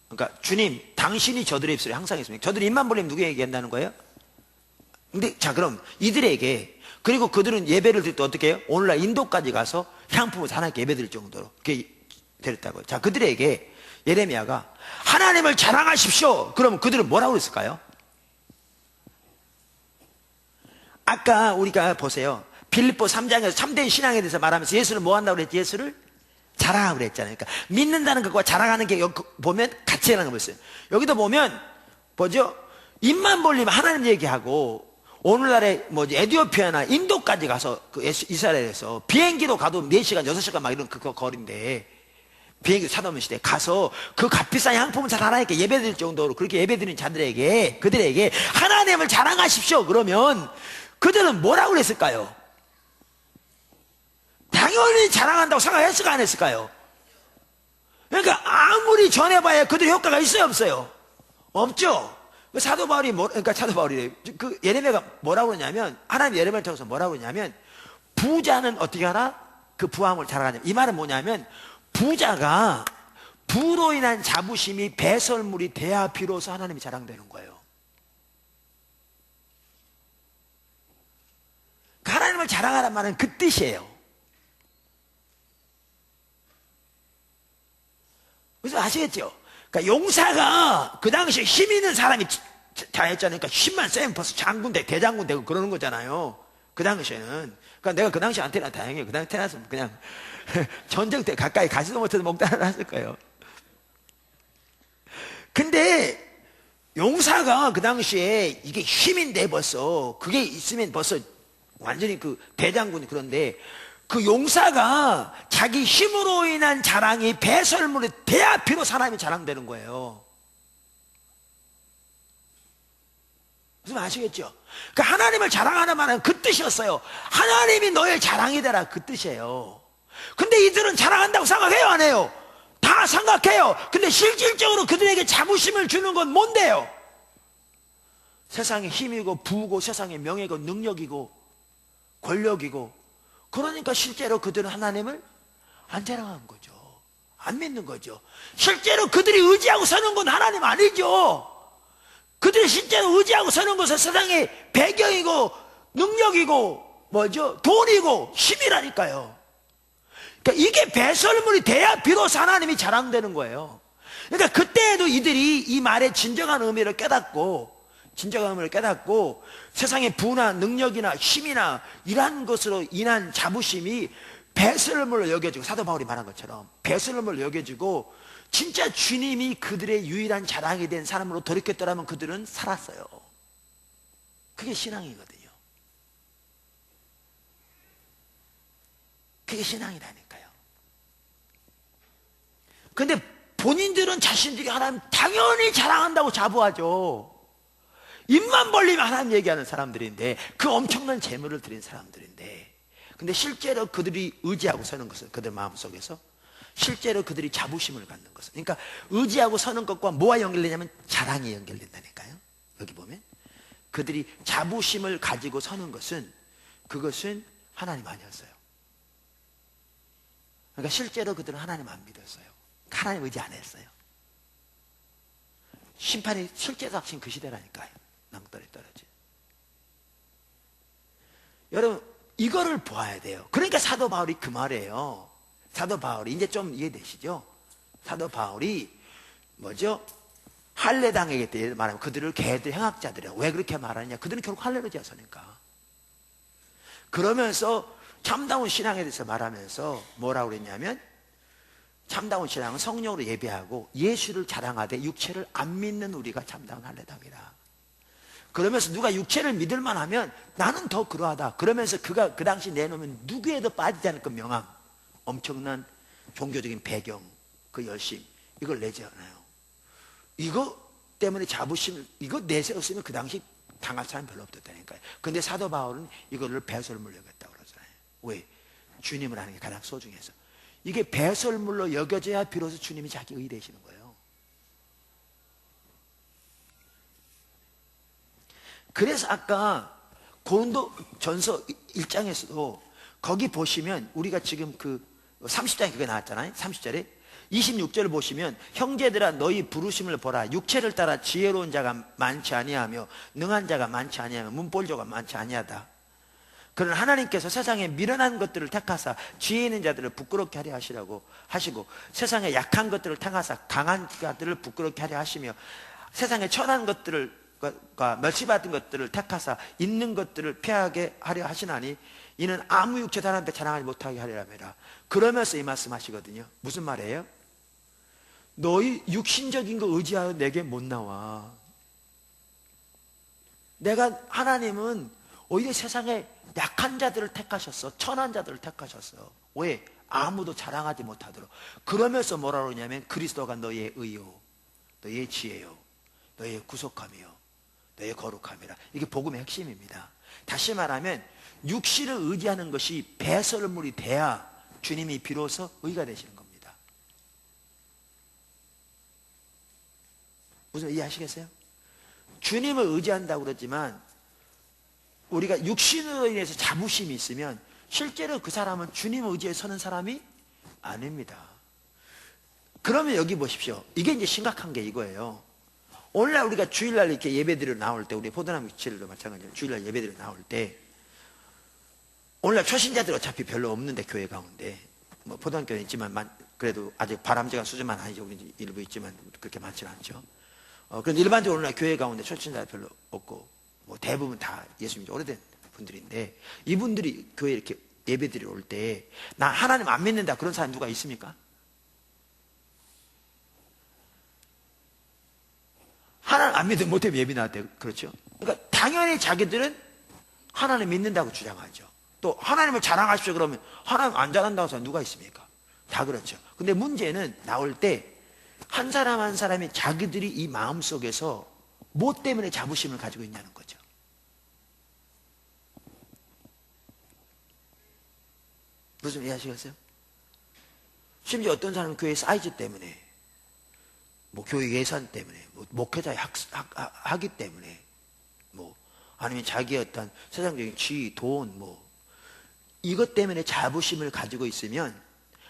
그러니까 주님 당신이 저들의 입술에 항상 있습니다. 저들이 입만 벌리면 누구에게 얘기한다는 거예요? 근데 자 그럼 이들에게 그리고 그들은 예배를 드릴 때 어떻게 해요? 오늘날 인도까지 가서 향품을 하나님께 예배 드릴 정도로 그렇게 드렸다고요. 자 그들에게 예레미야가 하나님을 자랑하십시오. 그러면 그들은 뭐라고 그랬을까요? 아까 우리가 보세요. 빌립보 3장에서 참된 신앙에 대해서 말하면서 예수를 뭐 한다고 그랬지? 예수를 자랑하고 그랬잖아요. 그러니까 믿는다는 것과 자랑하는 게 여기 보면 같이 하는 거 있어요. 여기도 보면 뭐죠? 입만 벌리면 하나님 얘기하고 오늘날에 뭐지 에티오피아나 인도까지 가서 그 이스라엘에서 비행기로 가도 4시간 6시간 막 이런 그 거리인데 비행기 사도면 시대 가서 그 값비싼 향품을 잘 하나님께 예배드릴 정도로 그렇게 예배드리는 자들에게 그들에게 하나님을 자랑하십시오. 그러면 그들은 뭐라고 그랬을까요? 당연히 자랑한다고 생각했을까 안 했을까요? 그러니까 아무리 전해봐야 그들 효과가 있어요 없어요? 없죠. 사도 바울이 그러니까 사도 바울이 그 예레미야가 뭐라고 그러냐면 하나님 예레미야를 통해서 뭐라고 그러냐면 부자는 어떻게 하나? 그 부함을 자랑하냐. 이 말은 뭐냐면 부자가 부로 인한 자부심이 배설물이 돼야 비로소 하나님이 자랑되는 거예요. 하나님을 자랑하란 말은 그 뜻이에요. 그래서 아시겠죠? 그러니까 용사가 그 당시에 힘 있는 사람이 다 했잖아요. 그러니까 힘만 세면 벌써 장군 되고 대장군 되고 그러는 거잖아요. 그 당시에는. 그러니까 내가 그 당시에 안 태어나 다행이에요. 그 당시에 태어났으면 그냥 전쟁 때 가까이 가지도 못해서 목단을 했을 거예요. 근데 용사가 그 당시에 이게 힘인데 벌써 그게 있으면 벌써 완전히 그 대장군이 그런데 그 용사가 자기 힘으로 인한 자랑이 배설물이 돼야 비로 사람이 자랑되는 거예요. 무슨 아시겠죠? 그 하나님을 자랑하는 말은 그 뜻이었어요. 하나님이 너의 자랑이 되라 그 뜻이에요. 근데 이들은 자랑한다고 생각해요 안 해요? 다 생각해요. 근데 실질적으로 그들에게 자부심을 주는 건 뭔데요? 세상의 힘이고 부고 세상의 명예고 능력이고 권력이고 그러니까 실제로 그들은 하나님을 안 자랑한 거죠. 안 믿는 거죠. 실제로 그들이 의지하고 서는 건 하나님 아니죠. 그들이 실제로 의지하고 서는 것은 세상의 배경이고 능력이고 뭐죠? 돈이고 힘이라니까요. 그러니까 이게 배설물이 돼야 비로소 하나님이 자랑되는 거예요. 그러니까 그때에도 이들이 이 말의 진정한 의미를 깨닫고 세상의 부나 능력이나 힘이나 이러한 것으로 인한 자부심이 배설물로 여겨지고 사도 바울이 말한 것처럼 배설물로 여겨지고 진짜 주님이 그들의 유일한 자랑이 된 사람으로 돌이켰더라면 그들은 살았어요. 그게 신앙이거든요. 그게 신앙이라니까요. 근데 본인들은 자신들이 하나님 당연히 자랑한다고 자부하죠. 입만 벌리면 하나님 얘기하는 사람들인데 그 엄청난 재물을 드린 사람들인데 근데 실제로 그들이 의지하고 서는 것은 그들 마음속에서 실제로 그들이 자부심을 갖는 것은 그러니까 의지하고 서는 것과 뭐와 연결되냐면 자랑이 연결된다니까요. 여기 보면 그들이 자부심을 가지고 서는 것은 그것은 하나님 아니었어요. 그러니까 실제로 그들은 하나님 안 믿었어요. 하나님 의지 안 했어요. 심판이 실제 닥친 그 시대라니까요. 낭떠러지 떨어지. 여러분, 이거를 보아야 돼요. 그러니까 사도 바울이 그 말이에요. 사도 바울이 이제 좀 이해되시죠? 사도 바울이 뭐죠? 할례 당하겠다 말하면 그들을 개들 행악자들이라고. 왜 그렇게 말하느냐? 그들은 결국 할례를 지었으니까. 그러면서 참다운 신앙에 대해서 말하면서 뭐라고 그랬냐면, 참다운 신앙은 성령으로 예배하고 예수를 자랑하되 육체를 안 믿는 우리가 참다운 할례당이다. 그러면서 누가 육체를 믿을만 하면 나는 더 그러하다. 그러면서 그가 그 당시 내놓으면 누구에도 빠지지 않을 그 명함, 엄청난 종교적인 배경, 그 열심, 이걸 내지 않아요. 이거 때문에 자부심, 이거 내세웠으면 그 당시 당할 사람 별로 없었다니까요. 근데 사도 바울은 이거를 배설물로 여겼다고 그러잖아요. 왜? 주님을 하는 게 가장 소중해서. 이게 배설물로 여겨져야 비로소 주님이 자기 의 되시는 거예요. 그래서 아까 고린도 전서 1장에서도 거기 보시면 우리가 지금 그 30장에 그게 나왔잖아요. 30절에 26절을 보시면 형제들아 너희 부르심을 보라. 육체를 따라 지혜로운 자가 많지 아니하며 능한 자가 많지 아니하며 문벌조가 많지 아니하다. 그러나 하나님께서 세상에 미련한 것들을 택하사 지혜 있는 자들을 부끄럽게 하려 하시라고 하시고, 세상에 약한 것들을 택하사 강한 자들을 부끄럽게 하려 하시며, 세상에 천한 것들을 멸시받은 것들을 택하사 있는 것들을 피하게 하려 하시나니 이는 아무 육체 사람한테 자랑하지 못하게 하려 함이라. 그러면서 이 말씀 하시거든요. 무슨 말이에요? 너희 육신적인 거 의지하여 내게 못 나와. 내가, 하나님은 오히려 세상에 약한 자들을 택하셨어. 천한 자들을 택하셨어. 왜? 아무도 자랑하지 못하도록. 그러면서 뭐라고 그러냐면 그리스도가 너의 의요, 너의 지혜요, 너의 구속함이요, 너의 거룩함이라. 이게 복음의 핵심입니다. 다시 말하면 육신을 의지하는 것이 배설물이 돼야 주님이 비로소 의가 되시는 겁니다. 무슨 이해하시겠어요? 주님을 의지한다고 그러지만 우리가 육신으로 인해서 자부심이 있으면 실제로 그 사람은 주님을 의지해 서는 사람이 아닙니다. 그러면 여기 보십시오. 이게 이제 심각한 게 이거예요. 오늘날 우리가 주일날 이렇게 예배드리러 나올 때, 우리 포도나무 교회도 마찬가지로 주일날 예배드리러 나올 때, 오늘날 초신자들 어차피 별로 없는데 교회 가운데, 뭐 포도나무교회는 있지만 그래도 아직 바람직한 수준만 아니죠. 우리 일부 있지만 그렇게 많지는 않죠. 그런데 일반적으로 오늘날 교회 가운데 초신자들 별로 없고, 뭐 대부분 다 예수 믿기 오래된 분들인데, 이분들이 교회 이렇게 예배드리러 올 때 나 하나님 안 믿는다 그런 사람 누가 있습니까? 하나님 안 믿으면 못해 예배 나왔대. 그렇죠? 그러니까 당연히 자기들은 하나님 믿는다고 주장하죠. 또 하나님을 자랑하십시오 그러면 하나님 안 자랑한다고 해서 누가 있습니까? 다 그렇죠. 근데 문제는 나올 때 한 사람 한 사람이 자기들이 이 마음 속에서 뭐 때문에 자부심을 가지고 있냐는 거죠. 무슨 이해하시겠어요? 심지어 어떤 사람은 교회 사이즈 때문에, 뭐 교회 예산 때문에, 뭐 목회자의 학위 때문에, 뭐 아니면 자기의 어떤 세상적인 지위, 돈, 뭐 이것 때문에 자부심을 가지고 있으면,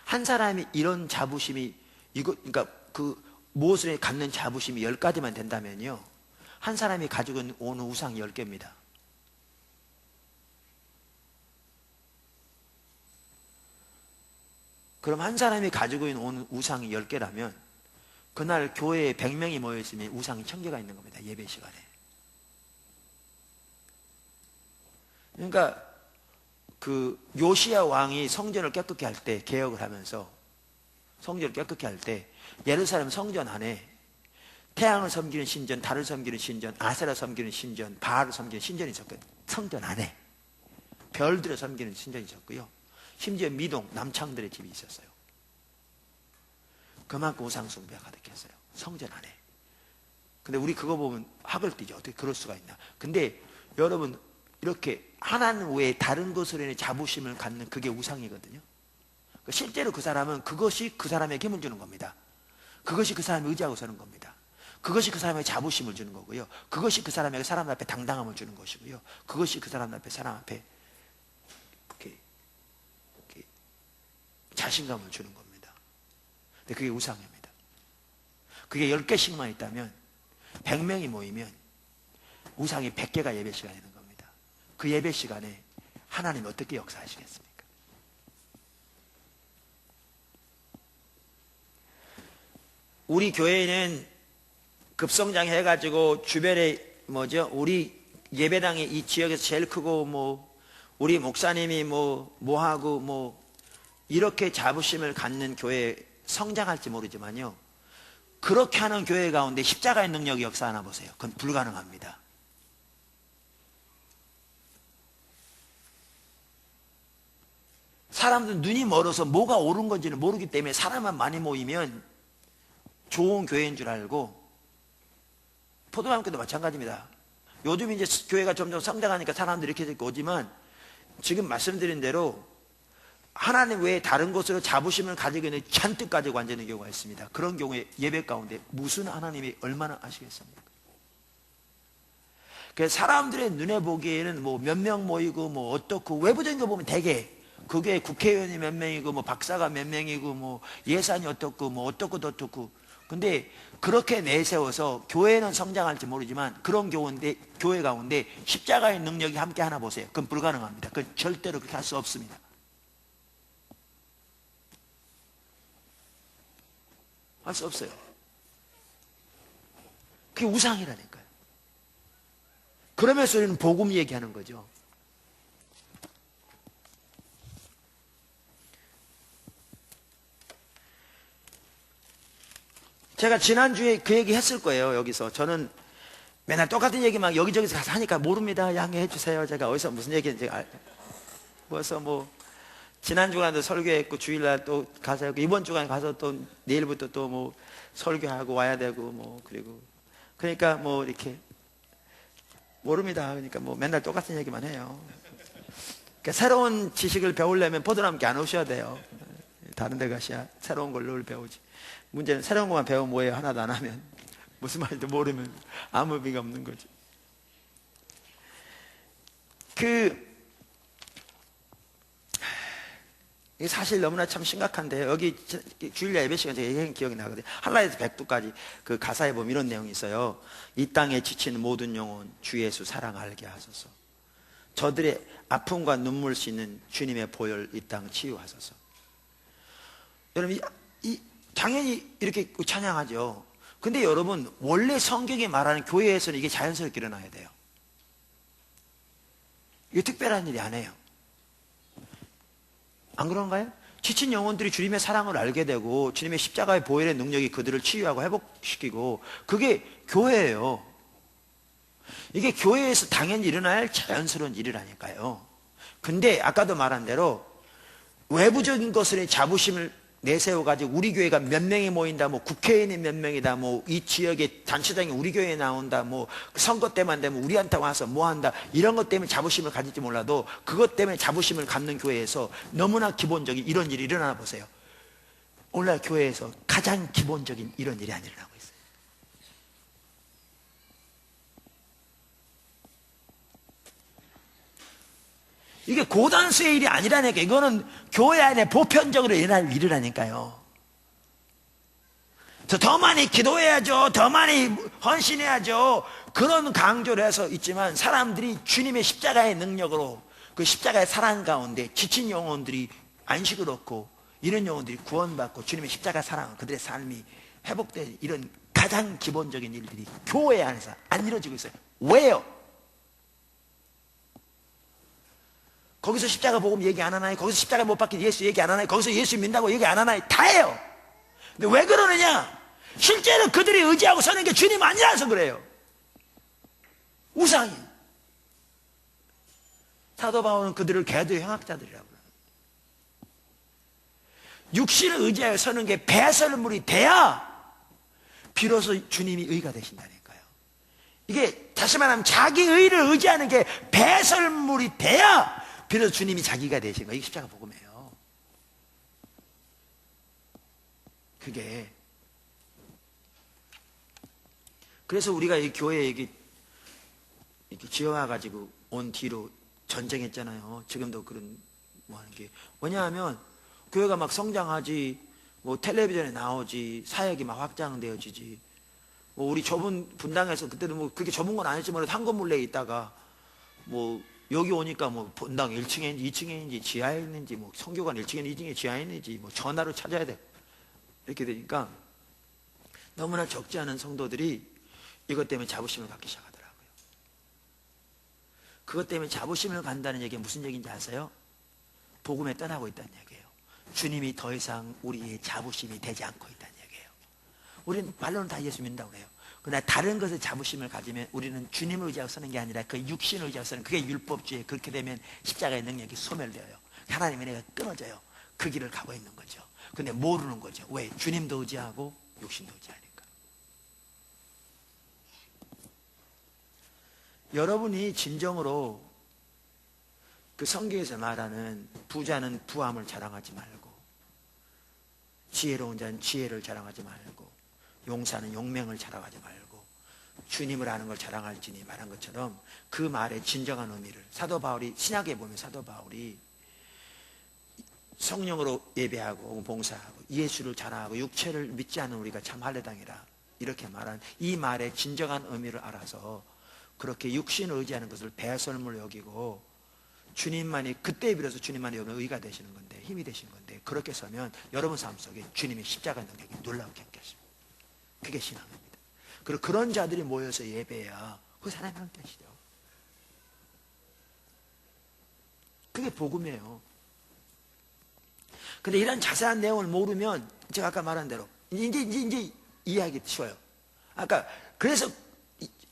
한 사람이 이런 자부심이 그러니까 그 무엇을 갖는 자부심이 10가지만 된다면요, 한 사람이 가지고 오는 우상이 10개입니다. 그럼 한 사람이 가지고 있는 우상이 10개라면 그날 교회에 100명이 모여있으면 우상이 1000개가 있는 겁니다. 예배 시간에. 그러니까 그 요시야 왕이 성전을 깨끗게 할 때, 개혁을 하면서 성전을 깨끗게 할 때 예루살렘 성전 안에 태양을 섬기는 신전, 달을 섬기는 신전, 아세라 섬기는 신전, 바알을 섬기는 신전이 있었거든요. 성전 안에 별들을 섬기는 신전이 있었고요. 심지어 미동, 남창들의 집이 있었어요. 그만큼 우상 숭배가 가득했어요. 성전 안에. 근데 우리 그거 보면 학을 띠죠. 어떻게 그럴 수가 있나. 근데 여러분, 이렇게 하나님 외에 다른 것으로 인해 자부심을 갖는 그게 우상이거든요. 실제로 그 사람은 그것이 그 사람에게 힘을 주는 겁니다. 그것이 그 사람이 의지하고 서는 겁니다. 그것이 그 사람에게 자부심을 주는 거고요. 그것이 그 사람에게 사람 앞에 당당함을 주는 것이고요. 그것이 그 사람 앞에 사람 앞에 자신감을 주는 겁니다. 근데 그게 우상입니다. 그게 10개씩만 있다면 100명이 모이면 우상이 100개가 예배 시간이 되는 겁니다. 그 예배 시간에 하나님 어떻게 역사하시겠습니까? 우리 교회는 급성장 해가지고 주변에 우리 예배당이 이 지역에서 제일 크고 우리 목사님이 하고 이렇게 자부심을 갖는 교회 성장할지 모르지만요, 그렇게 하는 교회 가운데 십자가의 능력이 역사하나 보세요. 그건 불가능합니다. 사람들은 눈이 멀어서 뭐가 옳은 건지는 모르기 때문에 사람만 많이 모이면 좋은 교회인 줄 알고, 포도나무교도 마찬가지입니다. 요즘 이제 교회가 점점 성장하니까 사람들이 이렇게 오지만 지금 말씀드린 대로 하나님 외에 다른 곳으로 자부심을 가지고 있는 잔뜩 가지고 앉는 경우가 있습니다. 그런 경우에 예배 가운데 무슨 하나님이 얼마나 아시겠습니까? 그래서 사람들의 눈에 보기에는 몇 명 모이고 어떻고 외부적인 거 보면 되게 그게 국회의원이 몇 명이고 박사가 몇 명이고 예산이 어떻고 어떻고 어떻고, 근데 그렇게 내세워서 교회는 성장할지 모르지만 그런 교회 가운데 십자가의 능력이 함께 하나 보세요. 그건 불가능합니다. 그건 절대로 그렇게 할 수 없습니다. 할 수 없어요. 그게 우상이라니까요. 그러면서 우리는 복음 얘기하는 거죠. 제가 지난주에 그 얘기 했을 거예요. 여기서 저는 맨날 똑같은 얘기 막 여기저기서 가서 하니까 모릅니다. 양해해 주세요. 제가 어디서 무슨 얘기인지 벌써 지난주간도 설교했고 주일날 또 가서 했고 이번 주간 가서 또 내일부터 또 설교하고 와야 되고 그리고 그러니까 이렇게 모릅니다. 그러니까 맨날 똑같은 얘기만 해요. 그러니까 새로운 지식을 배우려면 포도나무께 안 오셔야 돼요. 다른 데 가셔야 새로운 걸 배우지. 문제는 새로운 것만 배우면 뭐예요? 하나도 안 하면 무슨 말인지 모르면 아무 의미가 없는 거죠. 이게 사실 너무나 참 심각한데요. 여기 주일야 예배 시간 제가 얘기한 기억이 나거든요. 한라에서 백두까지 그 가사에 보면 이런 내용이 있어요. 이 땅에 지친 모든 영혼 주 예수 사랑 알게 하소서. 저들의 아픔과 눈물 씻는 주님의 보혈 이 땅 치유하소서. 여러분 당연히 이렇게 찬양하죠. 근데 여러분 원래 성경이 말하는 교회에서는 이게 자연스럽게 일어나야 돼요. 이게 특별한 일이 아니에요. 안 그런가요? 지친 영혼들이 주님의 사랑을 알게 되고 주님의 십자가의 보혈의 능력이 그들을 치유하고 회복시키고 그게 교회예요. 이게 교회에서 당연히 일어나야 할 자연스러운 일이라니까요. 근데 아까도 말한 대로 외부적인 것에 자부심을 내세워가지고 우리 교회가 몇 명이 모인다, 국회의원이 몇 명이다, 이 지역의 단체장이 우리 교회에 나온다, 선거 때만 되면 우리한테 와서 한다, 이런 것 때문에 자부심을 가질지 몰라도 그것 때문에 자부심을 갖는 교회에서 너무나 기본적인 이런 일이 일어나나 보세요. 오늘날 교회에서 가장 기본적인 이런 일이 안 일어나고 있어요. 이게 고단수의 일이 아니라니까. 이거는 교회 안에 보편적으로 일어날 일이라니까요. 더 많이 기도해야죠. 더 많이 헌신해야죠. 그런 강조를 해서 있지만 사람들이 주님의 십자가의 능력으로 그 십자가의 사랑 가운데 지친 영혼들이 안식을 얻고 이런 영혼들이 구원받고 주님의 십자가 사랑 그들의 삶이 회복된 이런 가장 기본적인 일들이 교회 안에서 안 이루어지고 있어요. 왜요? 거기서 십자가 복음 얘기 안 하나요? 거기서 십자가 못 박힌 예수 얘기 안 하나요? 거기서 예수 믿는다고 얘기 안 하나요? 다 해요. 근데 왜 그러느냐? 실제로 그들이 의지하고 서는 게 주님 아니라서 그래요. 우상이. 사도 바울은 그들을 개도의 행악자들이라고 그래요. 육신을 의지하여 서는 게 배설물이 돼야 비로소 주님이 의가 되신다니까요. 이게 다시 말하면 자기 의를 의지하는 게 배설물이 돼야 비로소 주님이 자기가 되신 거예요. 이게 십자가 복음이에요. 그게 그래서 우리가 이 교회에 이렇게 지어와가지고 온 뒤로 전쟁했잖아요. 지금도 그런 하는 게 뭐냐하면 교회가 막 성장하지, 뭐 텔레비전에 나오지, 사역이 막 확장되어지지. 뭐 우리 좁은 분당에서 그때도 뭐 그렇게 좁은 건 아니지만 한 건물 내에 있다가 뭐 여기 오니까 뭐 분당 1층에 있는지 2층에 있는지 지하에 있는지 뭐 성교관 1층에 2층에 지하에 있는지 뭐 전화로 찾아야 돼. 이렇게 되니까 너무나 적지 않은 성도들이 이것 때문에 자부심을 갖기 시작하더라고요. 그것 때문에 자부심을 간다는 얘기가 무슨 얘기인지 아세요? 복음에 떠나고 있다는 얘기예요. 주님이 더 이상 우리의 자부심이 되지 않고 있다는 얘기예요. 우리는 말로는 다 예수 믿는다고 그래요. 그러나 다른 것에 자부심을 가지면 우리는 주님을 의지하고 서는 게 아니라 그 육신을 의지하고 서는, 그게 율법주의. 그렇게 되면 십자가의 능력이 소멸되어요. 하나님의 은혜가 끊어져요. 그 길을 가고 있는 거죠. 근데 모르는 거죠. 왜? 주님도 의지하고 육신도 의지하니까. 여러분이 진정으로 그 성경에서 말하는 부자는 부함을 자랑하지 말고, 지혜로운 자는 지혜를 자랑하지 말고, 용사는 용맹을 자랑하지 말고, 주님을 아는 걸 자랑할지니 말한 것처럼 그 말의 진정한 의미를 사도 바울이, 신약에 보면 사도 바울이 성령으로 예배하고 봉사하고 예수를 자랑하고 육체를 믿지 않는 우리가 참 할례당이라 이렇게 말한 이 말의 진정한 의미를 알아서 그렇게 육신을 의지하는 것을 배설물 여기고, 주님만이, 그때에 비로소 주님만이 여러분 의가 되시는 건데, 힘이 되시는 건데, 그렇게 서면 여러분 삶 속에 주님의 십자가 능력이 놀라우게 함께하십니다. 그게 신앙입니다. 그리고 그런 자들이 모여서 예배해야 그 하나님 함께 하시죠. 그게 복음이에요. 근데 이런 자세한 내용을 모르면 제가 아까 말한 대로 이제 이해하기 쉬워요. 아까 그래서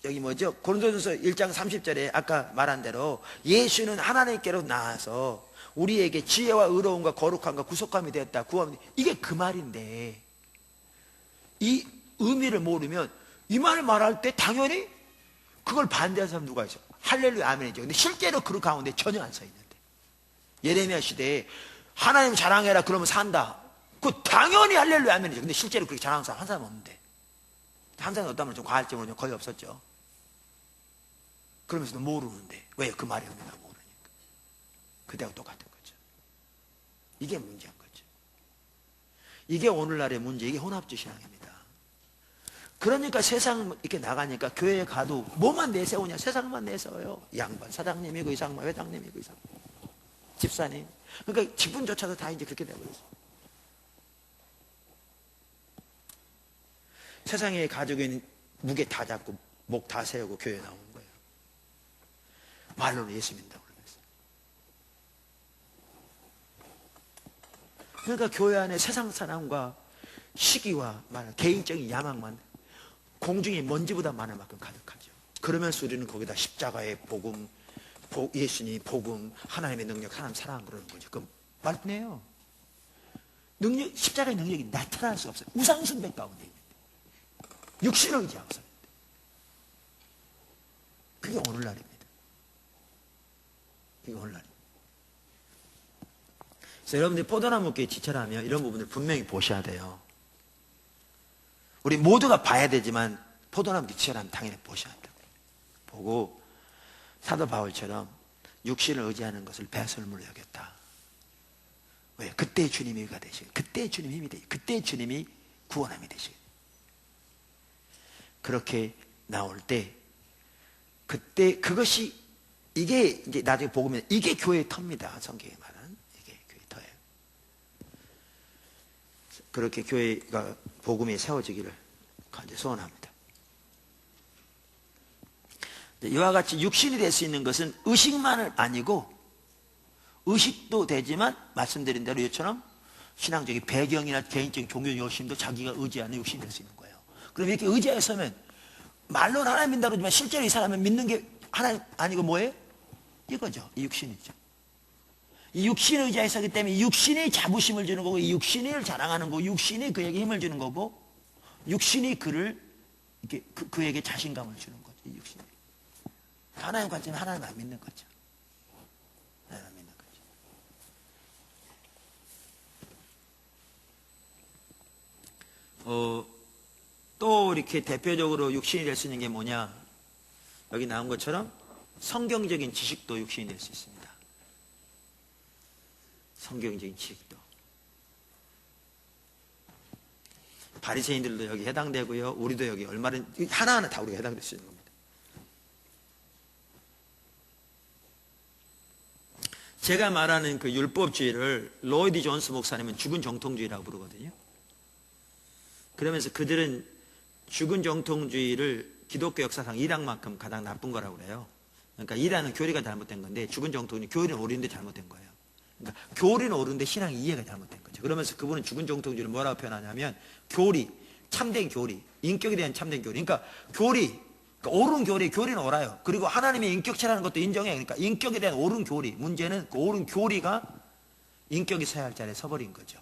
여기 뭐죠? 고린도전서 1장 30절에 아까 말한 대로 예수는 하나님께로 나와서 우리에게 지혜와 의로움과 거룩함과 구속함이 되었다. 구원이, 이게 그 말인데 이 의미를 모르면 이 말을 말할 때 당연히 그걸 반대하는 사람 누가 있어? 할렐루야 아멘이죠. 근데 실제로 그 가운데 전혀 안 서 있는데, 예레미야 시대에 하나님 자랑해라 그러면 산다. 그 당연히 할렐루야 아멘이죠. 근데 실제로 그렇게 자랑하는 사람 한 사람 없는데, 한 사람이 없다면 좀 과할지 모르지만 거의 없었죠. 그러면서도 모르는데, 왜? 그 말의 의미가 모르니까. 그때하고 똑같은 거죠. 이게 문제인 거죠. 이게 오늘날의 문제, 이게 혼합주의 신앙입니다. 그러니까 세상 이렇게 나가니까 교회에 가도 뭐만 내세우냐? 세상만 내세워요. 양반 사장님이고 이상만 회장님이고 이상 집사님. 그러니까 직분조차도 다 이제 그렇게 되어버렸어요. 세상에 가지고 있는 무게 다 잡고 목 다 세우고 교회에 나오는 거예요. 말로는 예수 믿는다고 그러면서. 그러니까 교회 안에 세상 사랑과 시기와 개인적인 야망만 공중에 먼지보다 많을 만큼 가득하죠. 그러면서 우리는 거기다 십자가의 복음, 예수님의 복음, 하나님의 능력, 하나님 사랑 그러는 거죠. 그 말뿐이에요. 능력, 십자가의 능력이 나타날 수가 없어요. 우상숭배 가운데 있는데 육신을 의지하고 삽니다. 그게 오늘날입니다. 그게 오늘날입니다. 그래서 여러분들이 포도나무께 지체라면 이런 부분을 분명히 보셔야 돼요. 우리 모두가 봐야 되지만 포도나무 지체라면 당연히 보셔야 돼요. 보고 사도 바울처럼 육신을 의지하는 것을 배설물로 여겼다. 왜? 그때 주님이 의가 되시고, 그때 주님이 힘이 되시고, 그때 주님이 구원함이 되시고, 그렇게 나올 때 그때 그것이, 이게 이제 나중에 복음에 이게 교회의 터입니다. 성경에 말하는 이게 교회의 터예요. 그렇게 교회가 복음이 세워지기를 간절히 소원합니다. 이와 같이 육신이 될 수 있는 것은 의식만은 아니고, 의식도 되지만 말씀드린 대로 이처럼 신앙적인 배경이나 개인적인 종교 열심도 자기가 의지하는 육신이 될 수 있는 거예요. 그럼 이렇게 의지하여 서면 말로는 하나님 믿는다고 그러지만 실제로 이 사람은 믿는 게 하나님 아니고 뭐예요? 이거죠. 이 육신이죠. 이 육신을 의지하여 서기 때문에 육신이 자부심을 주는 거고, 이 육신을 자랑하는 거고, 육신이 그에게 힘을 주는 거고, 육신이 그를 이렇게 그에게 자신감을 주는 거죠. 이 육신이. 하나님 관점에 하나님 안 믿는 거죠. 하나님 안 믿는 거죠. 또 이렇게 대표적으로 육신이 될 수 있는 게 뭐냐? 여기 나온 것처럼 성경적인 지식도 육신이 될 수 있습니다. 성경적인 지식도. 바리새인들도 여기 해당되고요. 우리도 여기 얼마든 하나하나 다 우리가 해당될 수 있는 겁니다. 제가 말하는 그 율법주의를 로이드 존스 목사님은 죽은 정통주의라고 부르거든요. 그러면서 그들은 죽은 정통주의를 기독교 역사상 이란만큼 가장 나쁜 거라고 그래요. 그러니까 이란은 교리가 잘못된 건데 죽은 정통주의 교리는 옳은데 잘못된 거예요. 그러니까 교리는 옳은데 신앙 이해가 잘못된 거죠. 그러면서 그분은 죽은 정통주의를 뭐라고 표현하냐면 교리, 참된 교리, 인격에 대한 참된 교리. 그러니까 교리, 그러니까 옳은 교리, 교리는 옳아요. 그리고 하나님의 인격체라는 것도 인정해. 그러니까 인격에 대한 옳은 교리. 문제는 그 옳은 교리가 인격이 서야 할 자리에 서버린 거죠.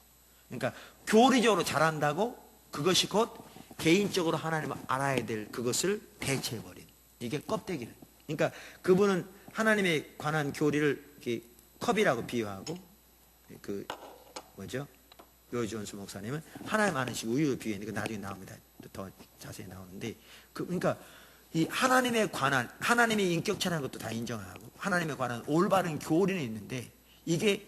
그러니까 교리적으로 잘한다고 그것이 곧 개인적으로 하나님을 알아야 될 그것을 대체해버린. 이게 껍데기를. 그러니까 그분은 하나님에 관한 교리를 이렇게 컵이라고 비유하고 그 뭐죠? 로이드 존스 목사님은 하나님 아는 우유를 비유했는데 나중에 나옵니다. 더 자세히 나오는데 그러니까 이 하나님에 관한 하나님의 인격체라는 것도 다 인정하고 하나님에 관한 올바른 교리는 있는데 이게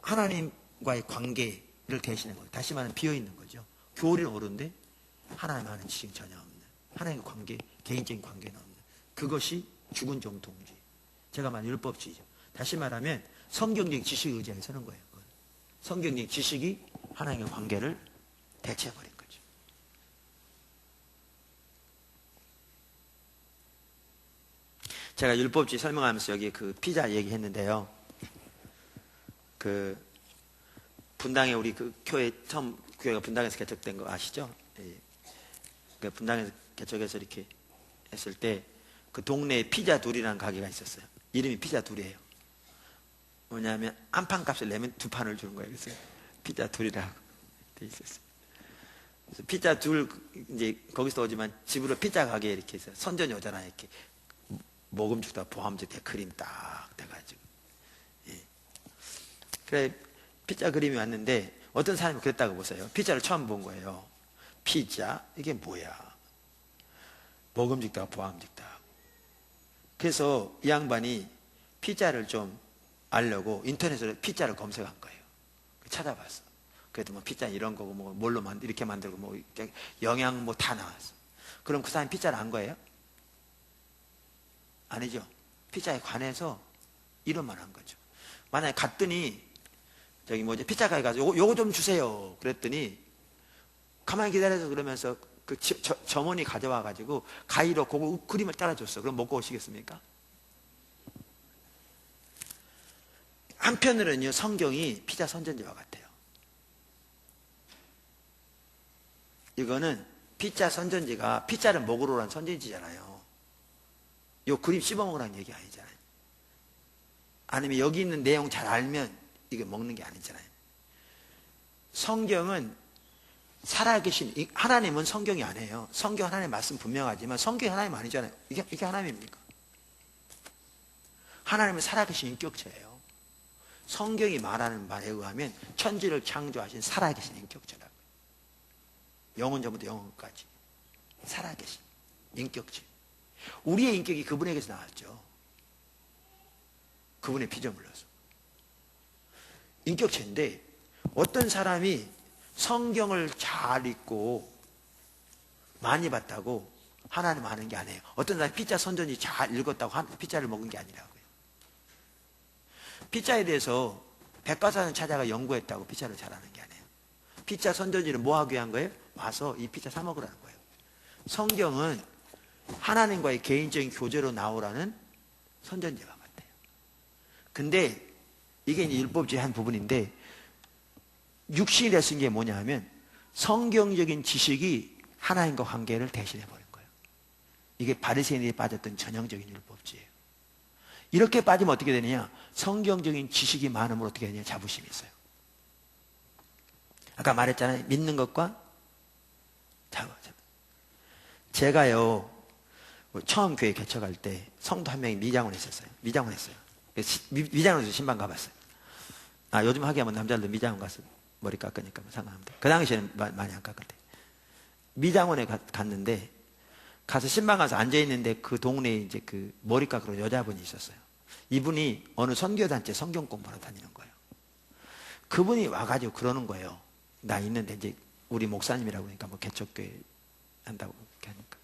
하나님과의 관계를 대신하는 거예요. 다시 말하면 비어 있는 거죠. 교리는 옳은데 하나님 아는 지식이 전혀 없는 하나님의 관계, 개인적인 관계는 없는 그것이 죽은 정통주의. 제가 말한 율법주의죠. 다시 말하면 성경적 지식에 의지하여 서는 거예요. 성경적 지식이 하나님의 관계를 대체해버린 거죠. 제가 율법주의 설명하면서 여기 그 피자 얘기했는데요. 그 분당에 우리 그 교회 처음 교회가 분당에서 개척된 거 아시죠? 예. 그 분당에서 개척해서 이렇게 했을 때 그 동네에 피자 둘이라는 가게가 있었어요. 이름이 피자 둘이에요. 뭐냐면 한 판 값을 내면 두 판을 주는 거예요. 그래서 피자 둘이라고 돼 있었어요. 그래서 피자 둘 이제 거기서 오지만 집으로 피자 가게에 이렇게 해서 선전이 오잖아요. 이렇게 먹음직다 보함직 그림 딱 돼가지고. 예. 그래 피자 그림이 왔는데 어떤 사람이 그랬다고 보세요. 피자를 처음 본 거예요. 피자 이게 뭐야? 먹음직다 보함직다. 그래서 이 양반이 피자를 좀 알려고 인터넷으로 피자를 검색한 거예요. 찾아봤어. 그래도 뭐 피자 이런 거고 뭐 뭘로 이렇게 만들고 뭐 영양 뭐 다 나왔어. 그럼 그 사람이 피자를 안 거예요? 아니죠. 피자에 관해서 이런만 한 거죠. 만약에 갔더니 저기 뭐지 피자 가게 가서 요거 좀 주세요. 그랬더니 가만히 기다려서 그러면서 그 점원이 가져와 가지고 가위로 그거 그림을 따라줬어. 그럼 먹고 오시겠습니까? 한편으로는요 성경이 피자 선전지와 같아요. 이거는 피자 선전지가 피자를 먹으러 오라는 선전지잖아요. 요 그림 씹어먹으라는 얘기 아니잖아요. 아니면 여기 있는 내용 잘 알면 이게 먹는 게 아니잖아요. 성경은 살아계신 하나님은 성경이 아니에요. 성경 하나님의 말씀 분명하지만 성경이 하나님 아니잖아요. 이게 하나님입니까? 하나님은 살아계신 인격체예요. 성경이 말하는 말에 의하면 천지를 창조하신 살아계신 인격체라고요. 영원 전부터 영원까지 살아계신 인격체. 우리의 인격이 그분에게서 나왔죠. 그분의 피조물로서 인격체인데 어떤 사람이 성경을 잘 읽고 많이 봤다고 하나님 아는 게 아니에요. 어떤 사람이 피자 선전이 잘 읽었다고 피자를 먹은 게 아니라고요. 피자에 대해서 백과사전 찾아가 연구했다고 피자를 잘하는 게 아니에요. 피자 선전지를 뭐 하기 위한 거예요? 와서 이 피자 사 먹으라는 거예요. 성경은 하나님과의 개인적인 교제로 나오라는 선전지와 같아요. 근데 이게 이제 율법주의 한 부분인데 육신이 됐은 게 뭐냐 하면 성경적인 지식이 하나님과 관계를 대신해버린 거예요. 이게 바리새인이 빠졌던 전형적인 율법주의예요. 이렇게 빠지면 어떻게 되느냐? 성경적인 지식이 많으면 어떻게 되느냐? 자부심이 있어요. 아까 말했잖아요. 믿는 것과 자부심. 제가요 처음 교회 개척할 때 성도 한 명이 미장원 했었어요. 미장원 했어요. 미장원에서 신방 가봤어요. 아 요즘 하게 하면 남자들도 미장원 가서 머리 깎으니까 상관합니다. 그 당시에는 많이 안 깎을 때 미장원에 갔는데 가서 신방 가서 앉아 있는데 그 동네에 이제 그 머리 깎으러 여자분이 있었어요. 이분이 어느 선교단체 성경 공부하러 다니는 거예요. 그분이 와가지고 그러는 거예요. 나 있는데 이제 우리 목사님이라고 그러니까 뭐 개척교회 한다고 이렇게 하니까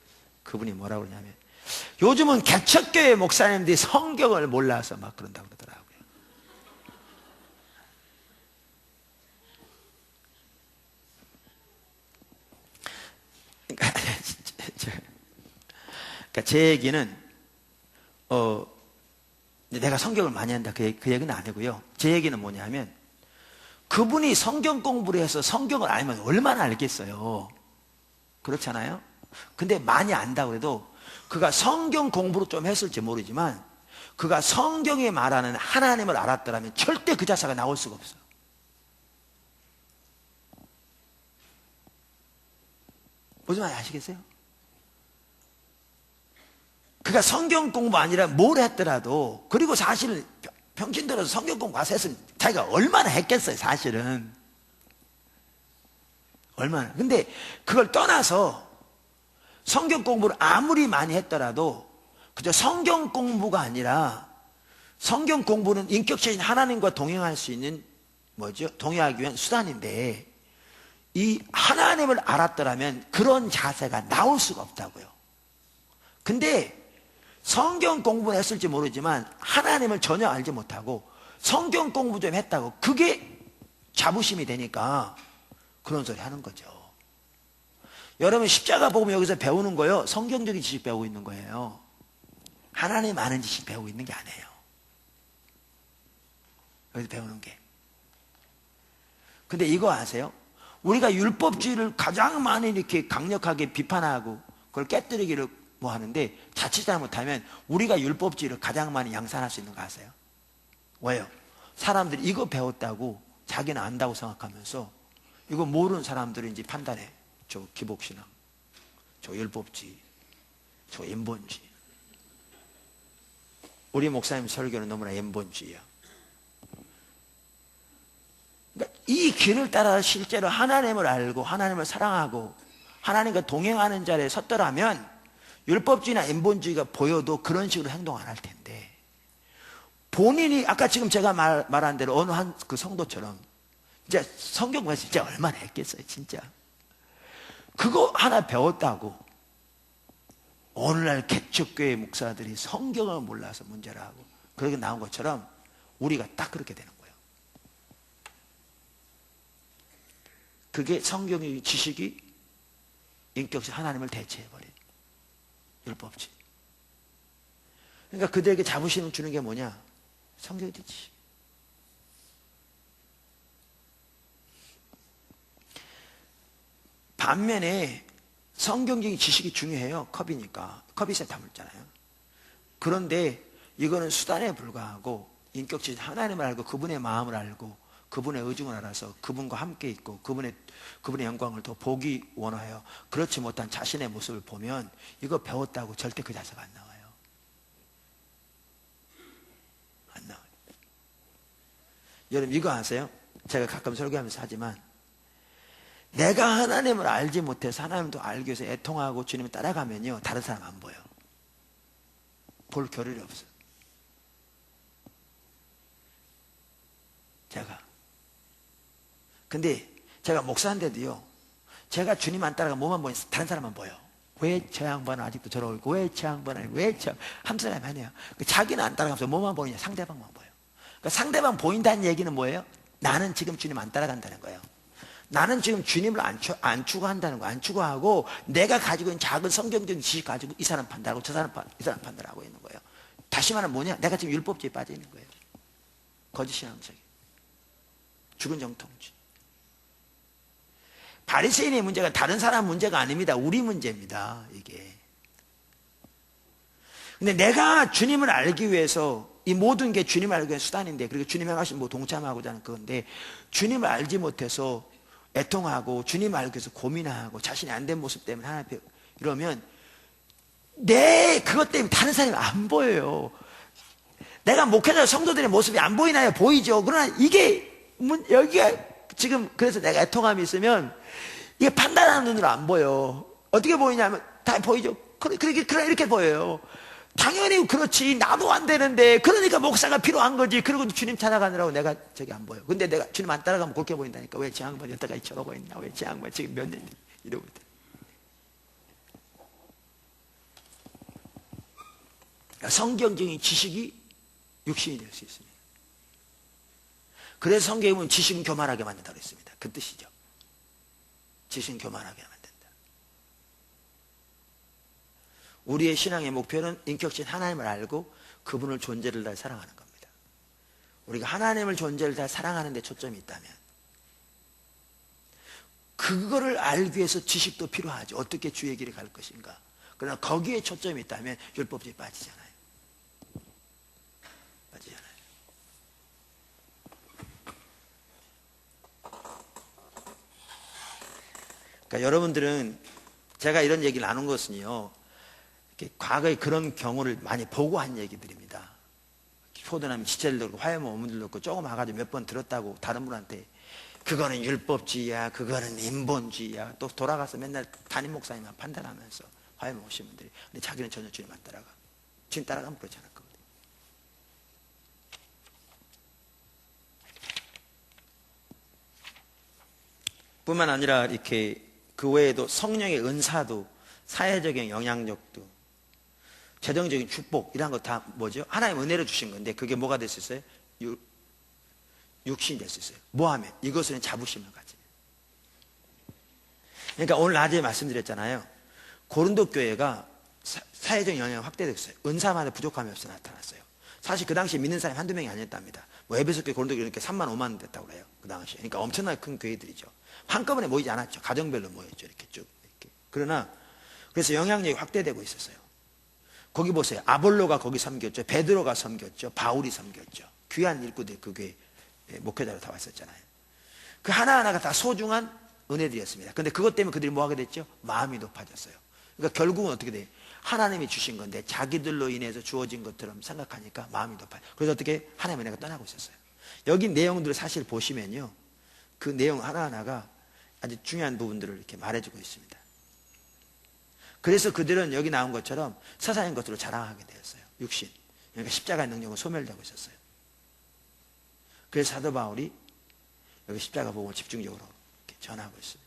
그분이 뭐라고 그러냐면 요즘은 개척교회 목사님들이 성경을 몰라서 막 그런다고 그러더라고요. 그러니까 제 얘기는 내가 성경을 많이 한다 그 얘기는 아니고요. 제 얘기는 뭐냐면 그분이 성경 공부를 해서 성경을 알면 얼마나 알겠어요. 그렇잖아요. 근데 많이 안다고 해도 그가 성경 공부를 좀 했을지 모르지만 그가 성경에 말하는 하나님을 알았더라면 절대 그 자세가 나올 수가 없어요. 무슨 말인지 아시겠어요? 그가 성경 공부 아니라 뭘 했더라도, 그리고 사실 평신 들어서 성경 공부 가서 했으면 자기가 얼마나 했겠어요, 사실은. 얼마나. 근데 그걸 떠나서 성경 공부를 아무리 많이 했더라도 그저 성경 공부가 아니라, 성경 공부는 인격체인 하나님과 동행할 수 있는 뭐죠? 동행하기 위한 수단인데, 이 하나님을 알았더라면 그런 자세가 나올 수가 없다고요. 근데 성경 공부는 했을지 모르지만 하나님을 전혀 알지 못하고 성경 공부 좀 했다고 그게 자부심이 되니까 그런 소리 하는 거죠. 여러분 십자가 복음 여기서 배우는 거요, 성경적인 지식 배우고 있는 거예요. 하나님 아는 지식 배우고 있는 게 아니에요. 여기서 배우는 게. 근데 이거 아세요? 우리가 율법주의를 가장 많이 이렇게 강력하게 비판하고 그걸 깨뜨리기를 뭐 하는데, 자칫 잘못하면 우리가 율법주의를 가장 많이 양산할 수 있는 거 아세요? 왜요? 사람들이 이거 배웠다고 자기는 안다고 생각하면서 이거 모르는 사람들이 이제 판단해. 저 기복신앙, 저 율법주의, 저 엠본주의. 우리 목사님 설교는 너무나 엠본주의야. 그러니까 이 길을 따라 실제로 하나님을 알고 하나님을 사랑하고 하나님과 동행하는 자리에 섰더라면 율법주의나 엠본주의가 보여도 그런 식으로 행동 안 할 텐데, 본인이 아까 지금 제가 말한 대로 어느 한 그 성도처럼 진짜 성경 공부 진짜 얼마나 했겠어요, 진짜. 그거 하나 배웠다고 오늘날 개척교회 목사들이 성경을 몰라서 문제를 하고 그렇게 나온 것처럼 우리가 딱 그렇게 되는 거예요. 그게 성경의 지식이 인격적 하나님을 대체해버린 율법주의. 그러니까 그들에게 자부심을 주는 게 뭐냐? 성경의 지식. 반면에 성경적인 지식이 중요해요. 컵이니까. 컵이 있어야 담을잖아요. 그런데 이거는 수단에 불과하고 인격적인 하나님을 알고 그분의 마음을 알고 그분의 의중을 알아서 그분과 함께 있고 그분의 영광을 더 보기 원하여 그렇지 못한 자신의 모습을 보면 이거 배웠다고 절대 그 자세가 안 나와요. 안 나와요. 여러분 이거 아세요? 제가 가끔 설교하면서 하지만 내가 하나님을 알지 못해서 하나님도 알기 위해서 애통하고 주님을 따라가면요, 다른 사람 안 보여. 볼 겨를이 없어요. 근데 제가 목사인데도요, 제가 주님 안 따라가 뭐만 보니 다른 사람만 보여. 왜 저 양반은 아직도 저러고, 왜 저 양반은, 한 사람이 아니야. 자기는 안 따라가면서 뭐만 보이냐? 상대방만 보여. 그러니까 상대방 보인다는 얘기는 뭐예요? 나는 지금 주님 안 따라간다는 거예요. 나는 지금 주님을 안 추구한다는 거, 안 추구하고 내가 가지고 있는 작은 성경적인 지식 가지고 이 사람 판단하고 저 사람 이 사람 판단하고 있는 거예요. 다시 말하면 뭐냐? 내가 지금 율법주의에 빠져 있는 거예요. 거짓신앙적인 죽은 정통주의. 바리새인의 문제가 다른 사람 문제가 아닙니다. 우리 문제입니다, 이게. 근데 내가 주님을 알기 위해서 이 모든 게 주님을 알기 위한 수단인데, 그리고 주님 행하신 뭐 동참하고자 하는 그건데, 주님을 알지 못해서 애통하고 주님을 알기 위해서 고민하고 자신이 안 된 모습 때문에 하나님 앞에 이러면 그것 때문에 다른 사람이 안 보여요. 내가 목회자 성도들의 모습이 안 보이나요? 보이죠. 그러나 이게 여기가 지금, 그래서 내가 애통함이 있으면 이게 판단하는 눈으로 안 보여. 어떻게 보이냐면 다 보이죠. 이렇게 보여요. 당연히 그렇지. 나도 안 되는데. 그러니까 목사가 필요한 거지. 그리고 주님 찾아가느라고 내가 저기 안 보여. 근데 내가 주님 안 따라가면 곱게 보인다니까. 왜 제 양반 여태까지 저러고 있나? 왜 제 양반 지금 몇 년 이러고 있다. 성경적인 지식이 육신이 될 수 있습니다. 그래서 성경에 보면 지식은 교만하게 만든다고 했습니다. 그 뜻이죠. 지식은 교만하게 만든다. 우리의 신앙의 목표는 인격신 하나님을 알고 그분을 존재를 다 사랑하는 겁니다. 우리가 하나님을 존재를 다 사랑하는 데 초점이 있다면 그거를 알기 위해서 지식도 필요하죠. 어떻게 주의 길을 갈 것인가. 그러나 거기에 초점이 있다면 율법주의 빠지잖아요. 빠지잖아요. 그러니까 여러분들은 제가 이런 얘기를 나눈 것은요, 과거에 그런 경우를 많이 보고 한 얘기들입니다. 포도나무 지체들도 그렇고 화해모 어머니들도 그렇고 조금 와가지고 몇 번 들었다고 다른 분한테 그거는 율법주의야, 그거는 인본주의야, 또 돌아가서 맨날 담임 목사님만 판단하면서 화해모 오신 분들이. 근데 자기는 전혀 주님 안 따라가. 주님 따라가면 그렇지 않을 거거든요. 뿐만 아니라 이렇게 그 외에도 성령의 은사도, 사회적인 영향력도, 재정적인 축복, 이런 거 다 뭐죠? 하나님 은혜로 주신 건데 그게 뭐가 될 수 있어요? 육신이 될 수 있어요. 뭐 하면? 이것은 자부심을 가지면. 그러니까 오늘 낮에 말씀드렸잖아요. 고린도 교회가 사회적 영향이 확대됐어요. 은사마다 부족함이 없어 나타났어요. 사실 그 당시에 믿는 사람이 한두 명이 아니었답니다. 뭐 에베소 교회, 고린도 교회 이렇게 3만 5만 됐다고 그래요. 그 당시에. 그러니까 엄청나게 큰 교회들이죠. 한꺼번에 모이지 않았죠. 가정별로 모였죠. 이렇게 쭉. 이렇게. 그러나 그래서 영향력이 확대되고 있었어요. 거기 보세요. 아볼로가 거기 섬겼죠. 베드로가 섬겼죠. 바울이 섬겼죠. 귀한 일꾼들이 그 교회 목회자로 다 왔었잖아요. 그 하나하나가 다 소중한 은혜들이었습니다. 근데 그것 때문에 그들이 뭐 하게 됐죠? 마음이 높아졌어요. 그러니까 결국은 어떻게 돼요? 하나님이 주신 건데 자기들로 인해서 주어진 것처럼 생각하니까 마음이 높아요. 그래서 어떻게 하나님의 은혜가 떠나고 있었어요. 여기 내용들을 사실 보시면요, 그 내용 하나하나가 아주 중요한 부분들을 이렇게 말해주고 있습니다. 그래서 그들은 여기 나온 것처럼 세상인 것으로 자랑하게 되었어요. 육신. 그러니까 십자가의 능력은 소멸되고 있었어요. 그래서 사도 바울이 여기 십자가 복음을 집중적으로 이렇게 전하고 있습니다.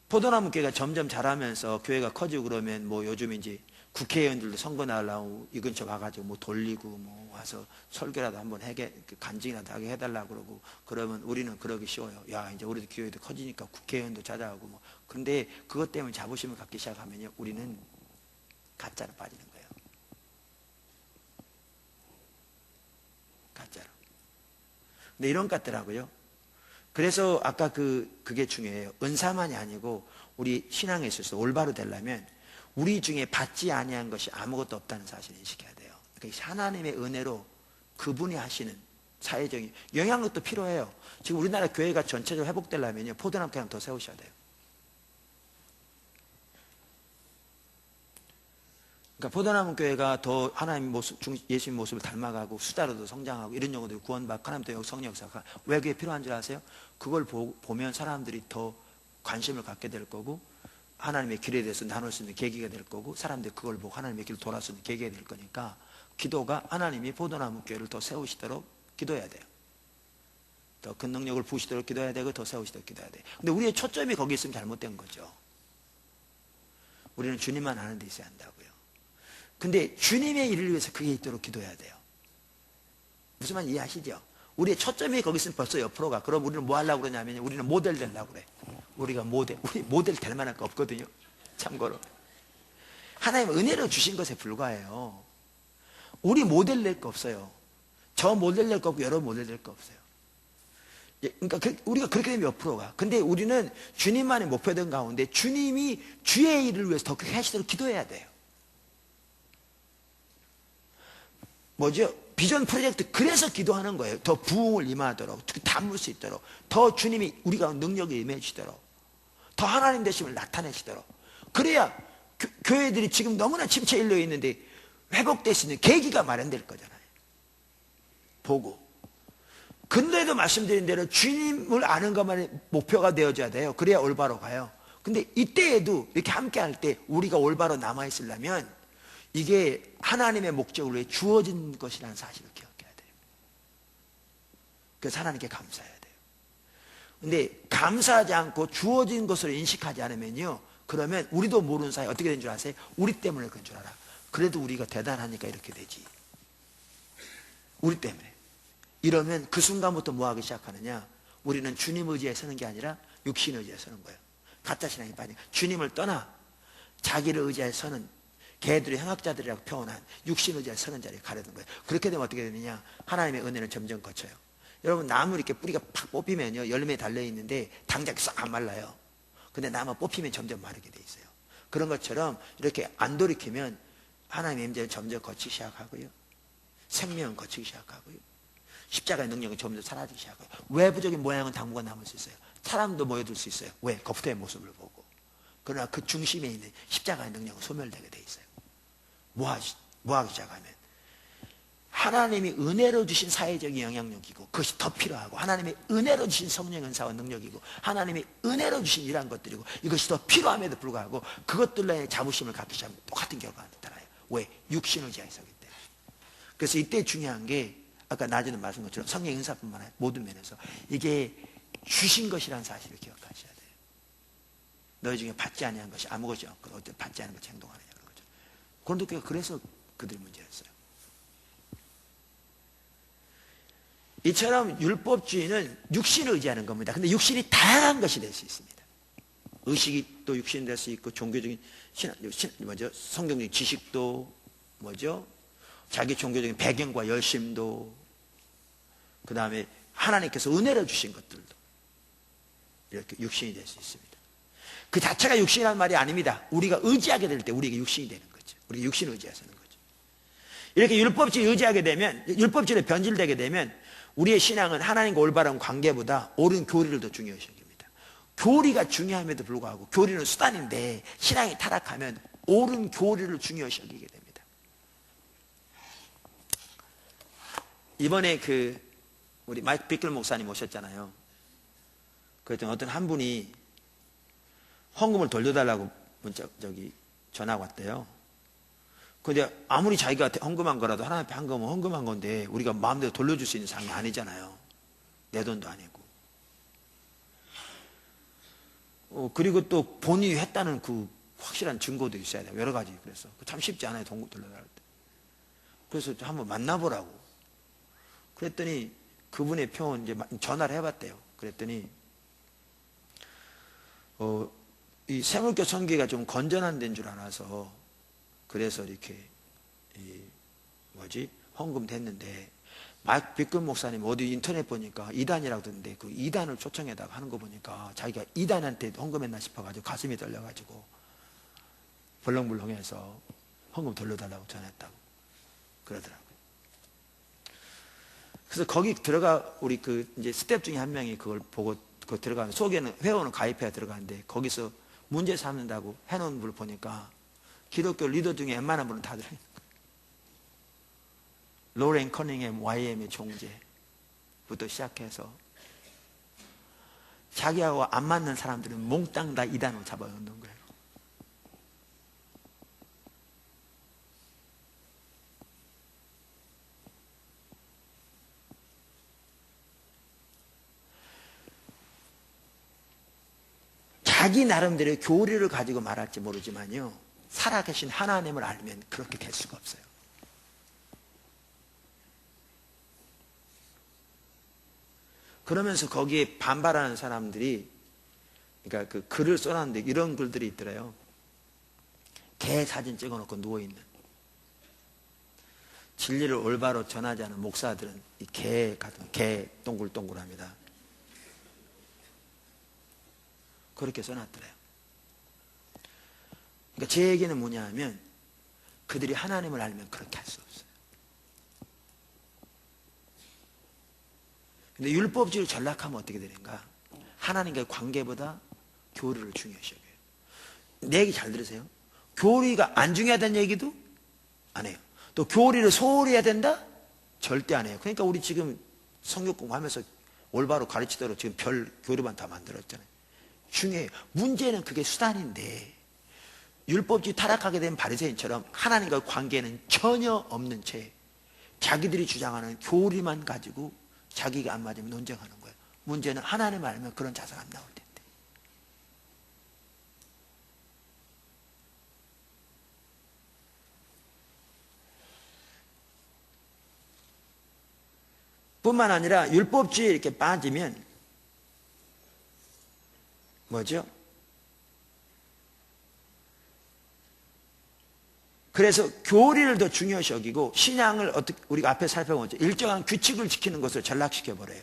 포도나무 교회가 점점 자라면서 교회가 커지고 그러면 뭐 요즘 이제 국회의원들도 선거 나려고 이 근처 와가지고 뭐 돌리고 뭐 와서 설교라도 한번 하게, 간증이라도 하게 해달라고 그러고, 그러면 우리는 그러기 쉬워요. 야, 이제 우리도 교회도 커지니까 국회의원도 찾아오고 뭐. 근데 그것 때문에 자부심을 갖기 시작하면요, 우리는 가짜로 빠지는 거예요. 가짜로. 근데 이런 것 같더라고요. 그래서 아까 그게 중요해요. 은사만이 아니고 우리 신앙에 있어서 올바로 되려면 우리 중에 받지 아니한 것이 아무것도 없다는 사실을 인식해야 돼요. 그러니까 하나님의 은혜로 그분이 하시는 사회적인 영향력도 필요해요. 지금 우리나라 교회가 전체적으로 회복되려면요, 포도나무 교회는 더 세우셔야 돼요. 그러니까 포도나무 교회가 더 하나님 모습, 예수님 모습을 닮아가고 수다로도 성장하고 이런 영혼들이 구원받고 하나님도 성령 역사가 왜 그게 필요한 줄 아세요? 그걸 보면 사람들이 더 관심을 갖게 될 거고 하나님의 길에 대해서 나눌 수 있는 계기가 될 거고 사람들이 그걸 보고 하나님의 길을 돌아올 수 있는 계기가 될 거니까 기도가 하나님이 포도나무 교회를 더 세우시도록 기도해야 돼요. 더 큰 능력을 부으시도록 기도해야 되고 더 세우시도록 기도해야 돼요. 근데 우리의 초점이 거기 있으면 잘못된 거죠. 우리는 주님만 아는 데 있어야 한다고요. 근데 주님의 일을 위해서 그게 있도록 기도해야 돼요. 무슨 말 이해하시죠? 우리의 초점이 거기 있으면 벌써 옆으로 가. 그럼 우리는 뭐 하려고 그러냐면 우리는 모델 되려고 그래. 우리 모델 될 만한 거 없거든요. 참고로. 하나님은 은혜로 주신 것에 불과해요. 우리 모델 낼 거 없어요. 저 모델 낼 거 없고 여러 모델 낼 거 없어요. 그러니까 우리가 그렇게 되면 옆으로 가. 근데 우리는 주님만의 목표된 가운데 주님이 주의 일을 위해서 더 크게 하시도록 기도해야 돼요. 뭐죠? 비전 프로젝트, 그래서 기도하는 거예요. 더 부흥을 임하도록, 담을 수 있도록, 더 주님이 우리가 능력을 임해주시도록, 더 하나님 되심을 나타내시도록. 그래야 교회들이 지금 너무나 침체에 일려 있는데 회복될 수 있는 계기가 마련될 거잖아요. 보고. 근데도 말씀드린 대로 주님을 아는 것만이 목표가 되어져야 돼요. 그래야 올바로 가요. 근데 이때에도 이렇게 함께 할 때 우리가 올바로 남아있으려면 이게 하나님의 목적을 위해 주어진 것이라는 사실을 기억해야 돼요. 그래서 하나님께 감사해야 돼요. 근데 감사하지 않고 주어진 것을 인식하지 않으면요, 그러면 우리도 모르는 사이에 어떻게 된 줄 아세요? 우리 때문에 그런 줄 알아. 그래도 우리가 대단하니까 이렇게 되지. 우리 때문에. 이러면 그 순간부터 뭐 하기 시작하느냐? 우리는 주님 의지에 서는 게 아니라 육신 의지에 서는 거예요. 가짜 신앙이 빠진 주님을 떠나 자기를 의지해 서는 개들의 행악자들이라고 표현한 육신 의지에 서는 자리에 가려는 거예요. 그렇게 되면 어떻게 되느냐? 하나님의 은혜는 점점 거쳐요. 여러분, 나무 이렇게 뿌리가 팍 뽑히면요, 열매 달려있는데 당장 싹 안 말라요. 근데 나무 뽑히면 점점 마르게 돼 있어요. 그런 것처럼 이렇게 안 돌이키면 하나님의 임재는 점점 거치기 시작하고요, 생명은 거치기 시작하고요, 십자가의 능력은 점점 사라지기 시작하고요. 외부적인 모양은 당분간 남을 수 있어요. 사람도 모여들 수 있어요. 왜? 겉의 모습을 보고. 그러나 그 중심에 있는 십자가의 능력은 소멸되게 돼 있어요. 뭐 하기 시작하면 하나님이 은혜로 주신 사회적인 영향력이고, 그것이 더 필요하고, 하나님의 은혜로 주신 성령 은사와 능력이고, 하나님의 은혜로 주신 이러한 것들이고, 이것이 더 필요함에도 불구하고 그것들로 자부심을 갖기 시작하면 똑같은 결과가 나타나요. 왜? 육신을 지향해서기 때문에. 그래서 이때 중요한 게 아까 낮에도 말씀한 것처럼 성령 은사뿐만 아니라 모든 면에서 이게 주신 것이라는 사실을 기억하셔야 돼요. 너희 중에 받지 아니한 것이 아무 것이 없고 어떻게 받지 않은 것이 행동하느냐, 그런 거죠. 고린도교회가 그래서 그들이 문제였어요. 이처럼 율법주의는 육신을 의지하는 겁니다. 근데 육신이 다양한 것이 될 수 있습니다. 의식이 또 육신이 될 수 있고, 종교적인 성경적인 지식도 자기 종교적인 배경과 열심도, 그 다음에 하나님께서 은혜를 주신 것들도 이렇게 육신이 될 수 있습니다. 그 자체가 육신이라는 말이 아닙니다. 우리가 의지하게 될 때 우리에게 육신이 되는 거죠. 우리가 육신을 의지해서는 거죠. 이렇게 율법주의 의지하게 되면, 율법주의에 변질되게 되면 우리의 신앙은 하나님과 올바른 관계보다 옳은 교리를 더 중요시 여깁니다. 교리가 중요함에도 불구하고, 교리는 수단인데 신앙이 타락하면 옳은 교리를 중요시 여기게 됩니다. 이번에 우리 마이크 비클 목사님 오셨잖아요. 그랬더니 어떤 한 분이 헌금을 돌려달라고 전화가 왔대요. 근데 아무리 자기가 헌금한 거라도 하나님 앞에 헌금한 건데 우리가 마음대로 돌려줄 수 있는 상황이 아니잖아요. 내 돈도 아니고. 그리고 또 본인이 했다는 그 확실한 증거도 있어야 돼요. 여러 가지. 그래서 참 쉽지 않아요. 돈 돌려달라고. 그래서 한번 만나보라고. 그랬더니 그분의 표현 이제 전화를 해봤대요. 그랬더니 이 세물교 선교가 좀 건전한 데인 줄 알아서, 그래서 이렇게 헌금 됐는데, 마이크 비클 목사님 어디 인터넷 보니까 이단이라고 듣는데 그 이단을 초청해다가 하는 거 보니까 자기가 이단한테 헌금했나 싶어가지고 가슴이 떨려가지고 벌렁벌렁해서 헌금 돌려달라고 전했다고 그러더라고요. 그래서 거기 들어가 우리 이제 스텝 중에 한 명이 그걸 보고 들어가는, 속에는 회원을 가입해야 들어가는데 거기서 문제 삼는다고 해놓은 걸 보니까 기독교 리더 중에 웬만한 분은 다 들어있는 거예요. 로렌 커닝햄 YM의 종제부터 시작해서 자기하고 안 맞는 사람들은 몽땅 다 이단으로 잡아놓는 거예요. 자기 나름대로 교리를 가지고 말할지 모르지만요, 살아계신 하나님을 알면 그렇게 될 수가 없어요. 그러면서 거기에 반발하는 사람들이, 그러니까 그 글을 써놨는데 이런 글들이 있더래요. 개 사진 찍어놓고 누워있는, 진리를 올바로 전하지 않은 목사들은 이 개 같은, 개 동글동글합니다. 그렇게 써놨더래요. 그러니까 제 얘기는 뭐냐 하면, 그들이 하나님을 알면 그렇게 할 수 없어요. 근데 율법주의를 전락하면 어떻게 되는가? 하나님과의 관계보다 교리를 중요시 여겨요. 내 얘기 잘 들으세요. 교리가 안 중요하다는 얘기도 안 해요. 또 교리를 소홀히 해야 된다? 절대 안 해요. 그러니까 우리 지금 성경 공부하면서 올바로 가르치도록 지금 별 교리만 다 만들었잖아요. 중요해요. 문제는 그게 수단인데, 율법주의 타락하게 된 바리새인처럼 하나님과 관계는 전혀 없는 채 자기들이 주장하는 교리만 가지고 자기가 안 맞으면 논쟁하는 거예요. 문제는 하나님 알면 그런 자세가 안 나올 텐데. 뿐만 아니라 율법주의에 이렇게 빠지면 뭐죠? 그래서 교리를 더 중요시 여기고 신앙을 어떻게 우리가 앞에 살펴보죠. 일정한 규칙을 지키는 것을 전락시켜 버려요.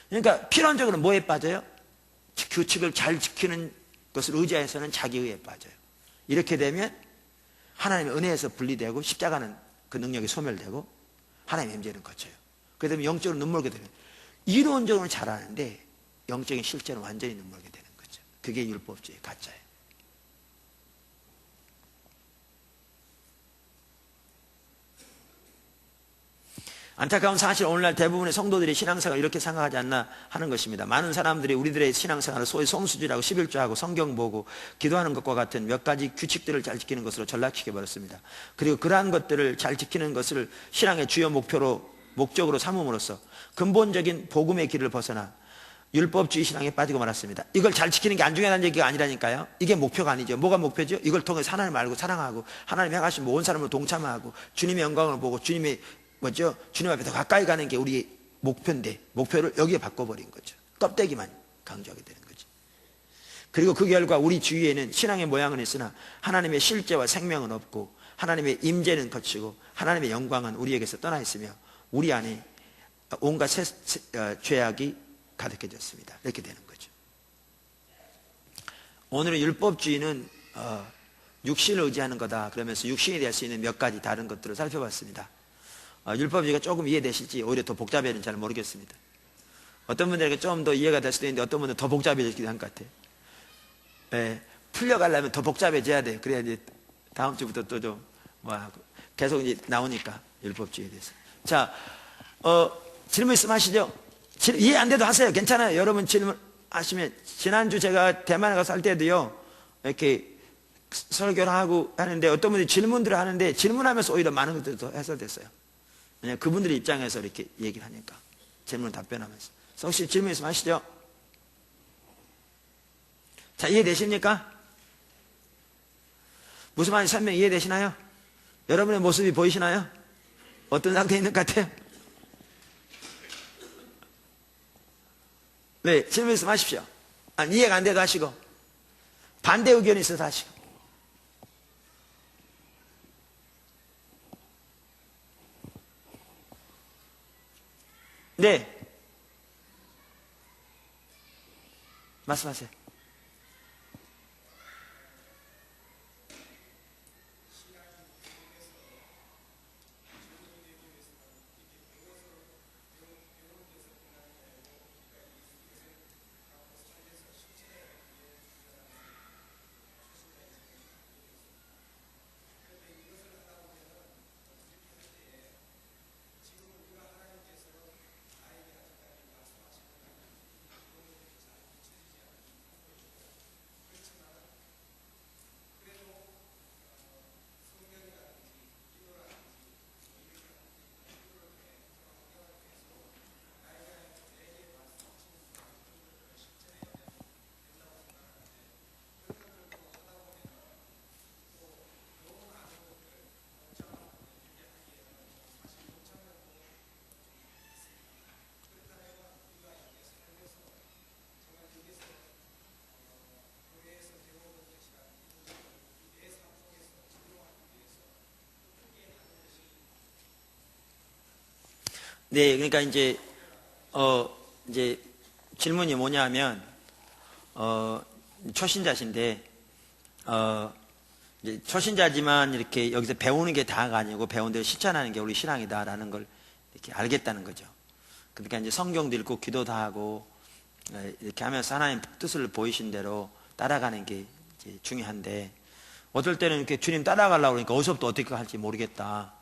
그러니까 필연적으로 뭐에 빠져요? 규칙을 잘 지키는 것을 의지해서는 자기의에 빠져요. 이렇게 되면 하나님의 은혜에서 분리되고 십자가는 그 능력이 소멸되고 하나님의 임재는 거쳐요. 그러다 보면 영적으로 눈물게 되는, 이론적으로는 잘하는데 영적인 실제는 완전히 눈물게 되는 거죠. 그게 율법주의 가짜예요. 안타까운 사실, 오늘날 대부분의 성도들이 신앙생활을 이렇게 생각하지 않나 하는 것입니다. 많은 사람들이 우리들의 신앙생활을 소위 성수주의라고 11조하고 성경 보고 기도하는 것과 같은 몇 가지 규칙들을 잘 지키는 것으로 전락시켜버렸습니다. 그리고 그러한 것들을 잘 지키는 것을 신앙의 주요 목적으로 삼음으로써 근본적인 복음의 길을 벗어나 율법주의 신앙에 빠지고 말았습니다. 이걸 잘 지키는 게 안 중요하다는 얘기가 아니라니까요. 이게 목표가 아니죠. 뭐가 목표죠? 이걸 통해서 하나님을 알고 사랑하고 하나님이 행하신 모든 사람을 동참하고 주님의 영광을 보고 주님의 주님 앞에 더 가까이 가는 게 우리의 목표인데, 목표를 여기에 바꿔버린 거죠. 껍데기만 강조하게 되는 거죠. 그리고 그 결과 우리 주위에는 신앙의 모양은 있으나 하나님의 실제와 생명은 없고 하나님의 임재는 거치고 하나님의 영광은 우리에게서 떠나 있으며 우리 안에 온갖 죄악이 가득해졌습니다. 이렇게 되는 거죠. 오늘은 율법주의는 육신을 의지하는 거다 그러면서 육신이 될 수 있는 몇 가지 다른 것들을 살펴봤습니다. 율법주의가 조금 이해되실지 오히려 더 복잡해지는지 잘 모르겠습니다. 어떤 분들에게 좀 더 이해가 될 수도 있는데 어떤 분들은 더 복잡해지기도 한 것 같아요. 네, 풀려가려면 더 복잡해져야 돼요. 그래야 이제 다음 주부터 또 좀 계속 이제 나오니까 율법주의에 대해서. 자, 질문 있으면 하시죠. 이해 안 돼도 하세요. 괜찮아요. 여러분 질문하시면. 지난주 제가 대만에 가서 할 때도요, 이렇게 설교를 하고 하는데 어떤 분들이 질문들을 하는데 질문하면서 오히려 많은 것들이 더 해설됐어요. 왜냐하면 그분들의 입장에서 이렇게 얘기를 하니까 질문 답변하면서. 그래서 혹시 질문 있으면 하시죠. 자, 이해되십니까? 무슨 말인지 설명 이해되시나요? 여러분의 모습이 보이시나요? 어떤 상태에 있는 것 같아요? 네, 질문 있으면 하십시오. 이해가 안 돼도 하시고 반대 의견이 있어서 하시고. 네, 말씀하세요. 네, 그러니까 이제 질문이 뭐냐면, 초신자신데, 이제 초신자지만 이렇게 여기서 배우는 게 다가 아니고 배운 대로 실천하는 게 우리 신앙이다라는 걸 이렇게 알겠다는 거죠. 그러니까 이제 성경도 읽고 기도도 하고, 이렇게 하면서 하나님 뜻을 보이신 대로 따라가는 게 이제 중요한데, 어떨 때는 이렇게 주님 따라가려고 그러니까 어디서부터 어떻게 할지 모르겠다.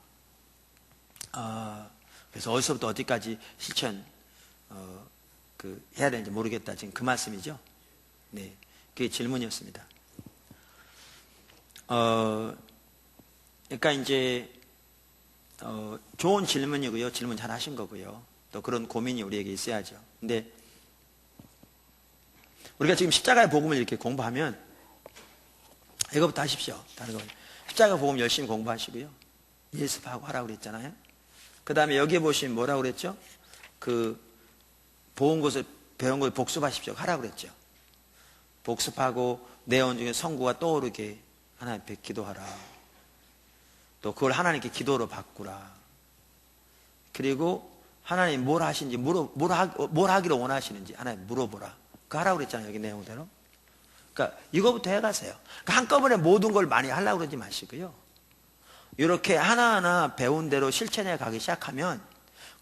그래서 어디서부터 어디까지 실천 해야 되는지 모르겠다. 지금 그 말씀이죠. 네, 그게 질문이었습니다. 그러니까 이제 좋은 질문이고요. 질문 잘 하신 거고요. 또 그런 고민이 우리에게 있어야죠. 근데 우리가 지금 십자가의 복음을 이렇게 공부하면 이거부터 하십시오. 다른 거. 십자가 복음 열심히 공부하시고요. 예습하고 하라고 그랬잖아요. 그 다음에 여기에 보시면 뭐라고 그랬죠? 그 배운 것을 복습하십시오. 하라고 그랬죠. 복습하고 내온 중에 성구가 떠오르게 하나님 앞에 기도하라. 또 그걸 하나님께 기도로 바꾸라. 그리고 하나님 뭘 하시는지 뭘 하기를 원하시는지 하나님 물어보라. 그거 하라고 그랬잖아요. 여기 내용대로. 그러니까 이거부터 해가세요. 그러니까 한꺼번에 모든 걸 많이 하려고 그러지 마시고요. 이렇게 하나하나 배운 대로 실천해 가기 시작하면,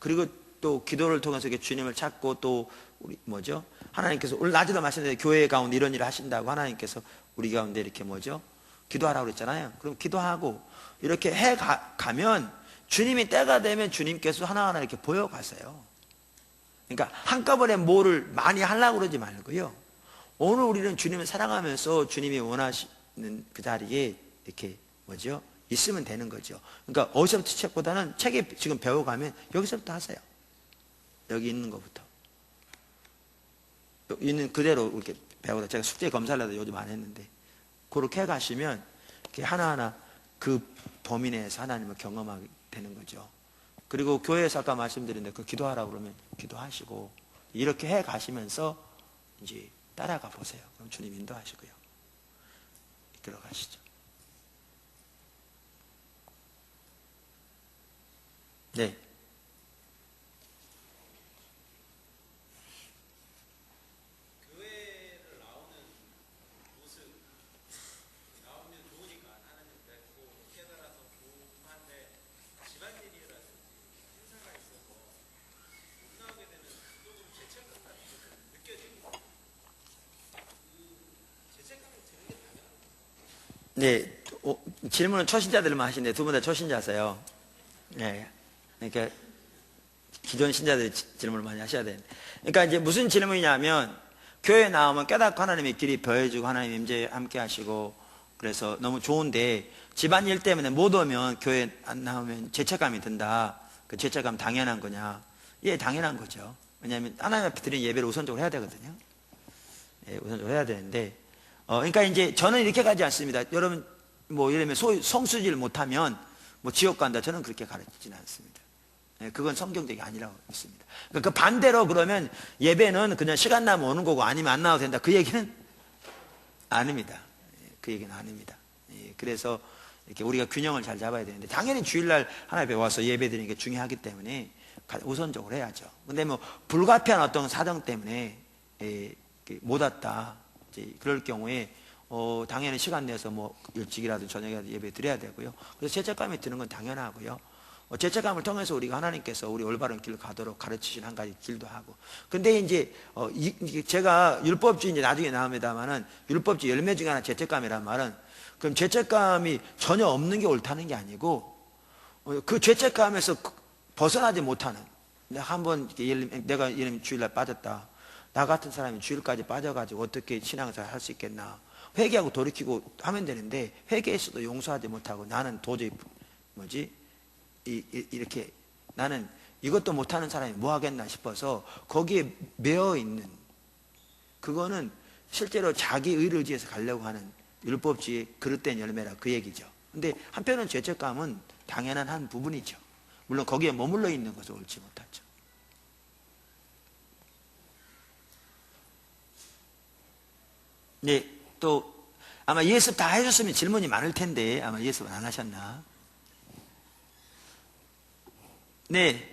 그리고 또 기도를 통해서 이렇게 주님을 찾고, 또 우리 하나님께서 오늘 낮에도 말씀드린 교회 가운데 이런 일을 하신다고 하나님께서 우리 가운데 이렇게 기도하라고 그랬잖아요. 그럼 기도하고 이렇게 해 가면 주님이 때가 되면 주님께서 하나하나 이렇게 보여가세요. 그러니까 한꺼번에 뭐를 많이 하려고 그러지 말고요. 오늘 우리는 주님을 사랑하면서 주님이 원하시는 그 자리에 이렇게 있으면 되는 거죠. 그러니까 어디서부터 책보다는 책에 지금 배워가면 여기서부터 하세요. 여기 있는 것부터. 있는 그대로 이렇게 배우다. 제가 숙제 검사를 요즘 안 했는데, 그렇게 해가시면 이렇게 하나하나 그 범위 내에서 하나님을 경험하게 되는 거죠. 그리고 교회에서 아까 말씀드린 그 기도하라고 그러면 기도하시고, 이렇게 해 가시면서 이제 따라가 보세요. 그럼 주님 인도하시고요. 들어가시죠. 네. 네, 질문은 초신자들만 하시는데 두 분 다 초신자세요. 네, 그러니까 기존 신자들이 질문을 많이 하셔야 되는데, 그러니까 이제 무슨 질문이냐면, 교회에 나오면 깨닫고 하나님의 길이 보여주고 하나님 임재 함께 하시고, 그래서 너무 좋은데 집안일 때문에 못 오면, 교회 안 나오면 죄책감이 든다. 그 죄책감 당연한 거냐? 예, 당연한 거죠. 왜냐하면 하나님 앞에 드린 예배를 우선적으로 해야 되거든요. 예, 우선적으로 해야 되는데, 그러니까 이제 저는 이렇게 가지 않습니다. 여러분, 예를 들면 성수지를 못하면 지옥 간다. 저는 그렇게 가르치지는 않습니다. 예, 그건 성경적이 아니라고 믿습니다. 그러니까 그 반대로 그러면 예배는 그냥 시간 나면 오는 거고 아니면 안 나와도 된다. 그 얘기는 아닙니다. 예, 그 얘기는 아닙니다. 예, 그래서 이렇게 우리가 균형을 잘 잡아야 되는데, 당연히 주일날 하나님 앞에 와서 예배 드리는 게 중요하기 때문에 우선적으로 해야죠. 근데 불가피한 어떤 사정 때문에 못 왔다. 그럴 경우에 당연히 시간 내서 일찍이라도 저녁이라도 예배 드려야 되고요. 그래서 죄책감이 드는 건 당연하고요. 죄책감을 통해서 우리가 하나님께서 우리 올바른 길을 가도록 가르치신 한 가지 길도 하고. 근데 이제 제가 율법주의 이제 나중에 나옵니다만은, 율법주의 열매 중에 하나 죄책감이란 말은, 그럼 죄책감이 전혀 없는 게 옳다는 게 아니고, 그 죄책감에서 벗어나지 못하는, 한번 내가 이름 주일날 빠졌다. 나 같은 사람이 주일까지 빠져가지고 어떻게 신앙생활 할 수 있겠나. 회개하고 돌이키고 하면 되는데, 회개했어도 용서하지 못하고 나는 도저히 이렇게 나는 이것도 못하는 사람이 뭐 하겠나 싶어서 거기에 매여 있는, 그거는 실제로 자기 의를 의지해서 가려고 하는 율법주의 그릇된 열매라, 그 얘기죠. 근데 한편은 죄책감은 당연한 한 부분이죠. 물론 거기에 머물러 있는 것은 옳지 못하죠. 네, 또 아마 예습 다 해줬으면 질문이 많을 텐데 아마 예습은 안 하셨나? 네.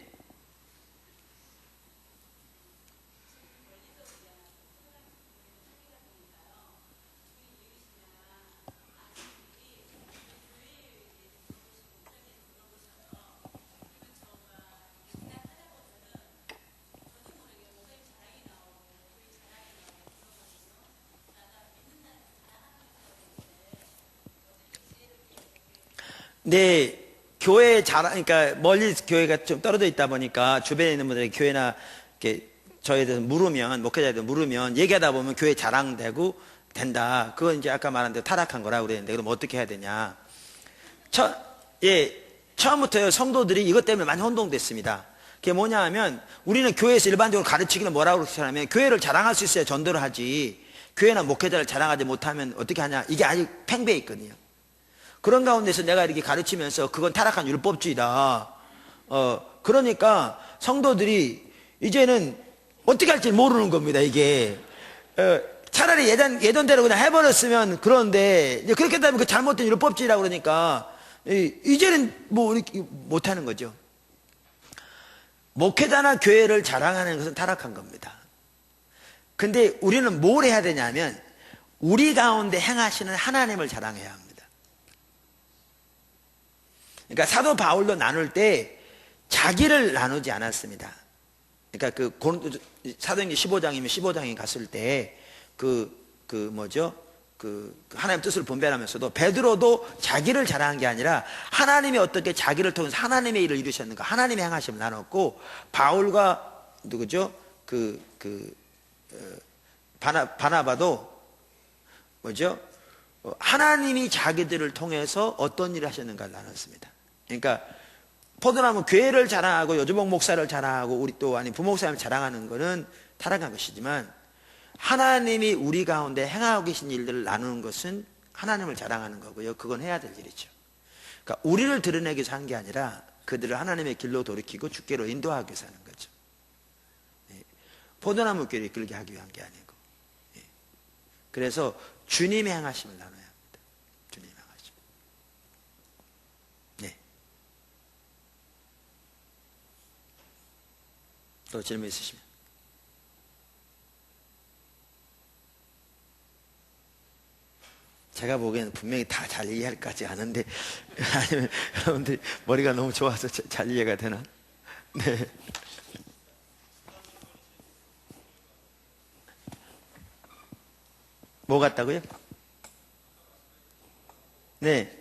네, 교회 그러니까 멀리 교회가 좀 떨어져 있다 보니까 주변에 있는 분들이 교회나 이렇게 저희에 대해서 물으면, 목회자에 대해서 물으면, 얘기하다 보면 교회 자랑되고 된다. 그건 이제 아까 말한 대로 타락한 거라고 그랬는데, 그럼 어떻게 해야 되냐? 처음부터 성도들이 이것 때문에 많이 혼동됐습니다. 그게 뭐냐 하면, 우리는 교회에서 일반적으로 가르치기는 뭐라고 그러냐면, 교회를 자랑할 수 있어야 전도를 하지, 교회나 목회자를 자랑하지 못하면 어떻게 하냐? 이게 아직 팽배해 있거든요. 그런 가운데서 내가 이렇게 가르치면서 그건 타락한 율법주의다. 그러니까 성도들이 이제는 어떻게 할지 모르는 겁니다, 이게. 차라리 예전대로 그냥 해버렸으면 그런데, 이제 그렇게 되면 그 잘못된 율법주의라고 그러니까, 이제는 뭐, 이렇게 못하는 거죠. 목회자나 교회를 자랑하는 것은 타락한 겁니다. 근데 우리는 뭘 해야 되냐면, 우리 가운데 행하시는 하나님을 자랑해야 합니다. 그러니까 사도 바울도 나눌 때 자기를 나누지 않았습니다. 그러니까 사도행전 15장이면 15장에 갔을 때 하나님 뜻을 분별하면서도 베드로도 자기를 자랑한 게 아니라 하나님이 어떻게 자기를 통해서 하나님의 일을 이루셨는가, 하나님의 행하심을 나눴고, 바울과 누구죠? 바나바도 뭐죠? 하나님이 자기들을 통해서 어떤 일을 하셨는가를 나눴습니다. 그러니까 포도나무 교회를 자랑하고 여주복 목사를 자랑하고 우리 또 아니 부목사님을 자랑하는 것은 타락한 것이지만, 하나님이 우리 가운데 행하고 계신 일들을 나누는 것은 하나님을 자랑하는 거고요. 그건 해야 될 일이죠. 그러니까 우리를 드러내기 위해서 하는 게 아니라 그들을 하나님의 길로 돌이키고 주께로 인도하기 위해서 하는 거죠. 포도나무 길을 이끌게 하기 위한 게 아니고. 그래서 주님의 행하심을 나눠야 합니다. 주님의 행하심. 네. 또 질문 있으시면. 제가 보기에는 분명히 다 잘 이해할 것 같지 않은데, 아니면 여러분들이 머리가 너무 좋아서 잘 이해가 되나? 네. 뭐 같다고요? 네.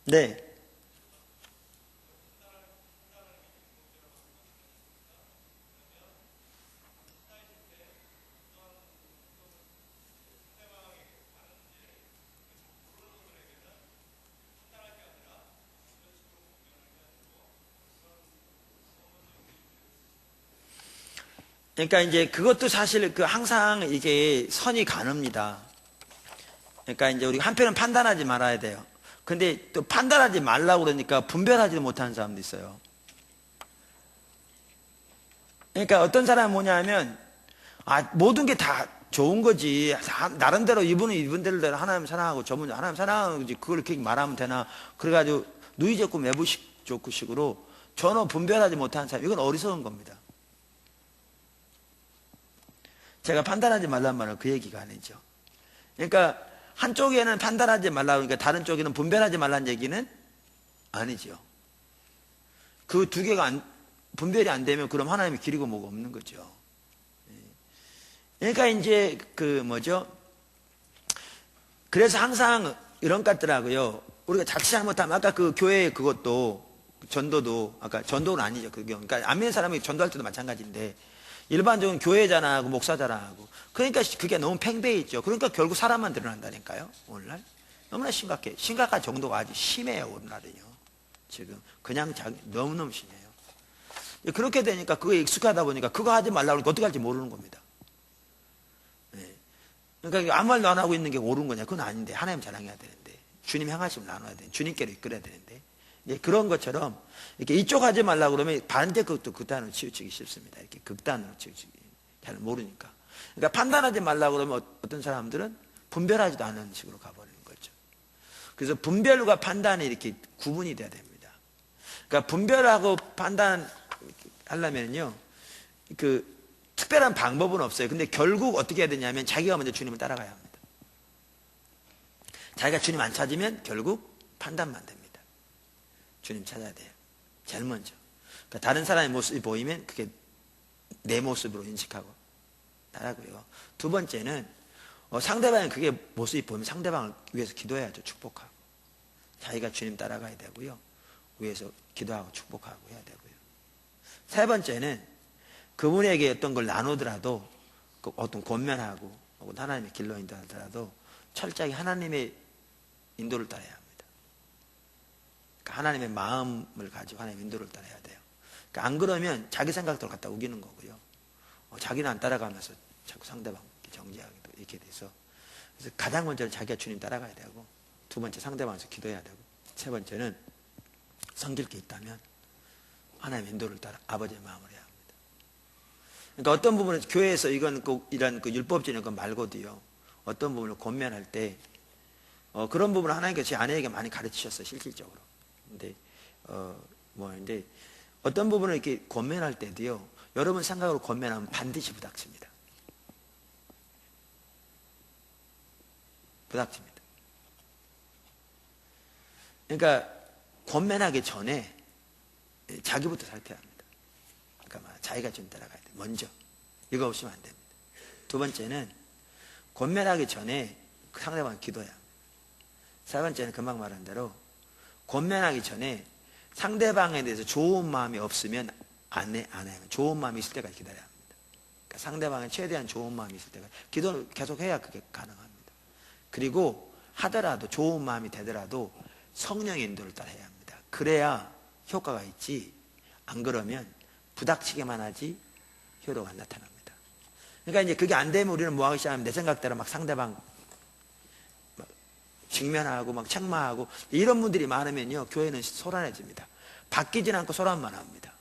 네. 그러니까 이제 그것도 사실 항상 이게 선이 가늡니다. 그러니까 이제 우리가 한편은 판단하지 말아야 돼요. 근데 또 판단하지 말라고 그러니까 분별하지 못하는 사람도 있어요. 그러니까 어떤 사람은 뭐냐 하면, 모든 게 다 좋은 거지. 나름대로 이분은 이분대로 하나님 사랑하고 저분은 하나님 사랑하는 거지. 그걸 이렇게 말하면 되나. 그래가지고 누이적고 매부식으로 전혀 분별하지 못하는 사람, 이건 어리석은 겁니다. 제가 판단하지 말란 말은 그 얘기가 아니죠. 그러니까 한쪽에는 판단하지 말라고 하니까 다른 쪽에는 분별하지 말라는 얘기는 아니죠. 그 두 개가 분별이 안 되면 그럼 하나님이 길이고 뭐가 없는 거죠. 그러니까 이제 그래서 항상 이런 것 같더라고요. 우리가 자칫 잘못하면 아까 그 교회 그것도 전도도 아까 전도는 아니죠. 그러니까 안 믿는 사람이 전도할 때도 마찬가지인데, 일반적인 교회 자랑하고 목사 자랑하고, 그러니까 그게 너무 팽배해 있죠. 그러니까 결국 사람만 드러난다니까요. 오늘날 너무나 심각할 정도가 아주 심해요. 오늘날은요. 지금 그냥 너무너무 심해요. 그렇게 되니까 그거에 익숙하다 보니까 그거 하지 말라고 하니까 어떻게 할지 모르는 겁니다. 그러니까 아무 말도 안 하고 있는 게 옳은 거냐? 그건 아닌데, 하나님 자랑해야 되는데, 주님 향하심을 나눠야 되는데, 주님께로 이끌어야 되는데, 그런 것처럼 이렇게 이쪽 하지 말라고 그러면 반대 그것도 극단으로 치우치기 쉽습니다. 이렇게 극단으로 치우치기 잘 모르니까. 그러니까 판단하지 말라고 그러면 어떤 사람들은 분별하지도 않는 식으로 가버리는 거죠. 그래서 분별과 판단이 이렇게 구분이 돼야 됩니다. 그러니까 분별하고 판단하려면요, 특별한 방법은 없어요. 근데 결국 어떻게 해야 되냐면 자기가 먼저 주님을 따라가야 합니다. 자기가 주님 안 찾으면 결국 판단만 됩니다. 주님 찾아야 돼요. 제일 먼저. 그러니까 다른 사람의 모습이 보이면 그게 내 모습으로 인식하고 따라고요. 두 번째는 상대방이 그게 모습이 보이면 상대방을 위해서 기도해야죠. 축복하고. 자기가 주님 따라가야 되고요. 위해서 기도하고 축복하고 해야 되고요. 세 번째는 그분에게 어떤 걸 나누더라도 어떤 권면하고 혹은 하나님의 길로 인도하더라도 철저하게 하나님의 인도를 따라야 합니다. 그러니까 하나님의 마음을 가지고 하나님의 인도를 따라야 돼요. 그러니까 안 그러면 자기 생각대로 갖다 우기는 거고요. 자기는 안 따라가면서 자꾸 상대방 정지하기도 이렇게 돼서, 그래서 가장 먼저는 자기가 주님 따라가야 되고, 두 번째 상대방에서 기도해야 되고, 세 번째는 섬길 게 있다면 하나님의 인도를 따라 아버지의 마음을 해야 합니다. 그러니까 어떤 부분은 교회에서 이건 꼭 이런 율법적인 것 말고도요, 어떤 부분을 권면할 때 그런 부분을 하나님께서 제 아내에게 많이 가르치셨어요, 실질적으로. 근데 어떤 부분을 이렇게 권면할 때도요, 여러분 생각으로 권면하면 반드시 부닥칩니다. 부닥칩니다. 그러니까 권면하기 전에 자기부터 살펴야 합니다. 그러니까 자기가 좀 따라가야 돼. 먼저 이거 없으면 안 됩니다. 두 번째는 권면하기 전에 상대방을 기도해야 합니다. 세 번째는 금방 말한 대로 권면하기 전에 상대방에 대해서 좋은 마음이 없으면 안 해요. 좋은 마음이 있을 때까지 기다려야 합니다. 그러니까 상대방에 최대한 좋은 마음이 있을 때까지 기도를 계속해야 그게 가능합니다. 그리고 하더라도 좋은 마음이 되더라도 성령의 인도를 따라야 합니다. 그래야 효과가 있지, 안 그러면 부닥치게만 하지 효도가 안 나타납니다. 그러니까 이제 그게 안 되면 우리는 뭐 하기 시작하면 내 생각대로 막 상대방 막 직면하고 막 책망하고 이런 분들이 많으면요, 교회는 소란해집니다. 바뀌진 않고 소란만 합니다.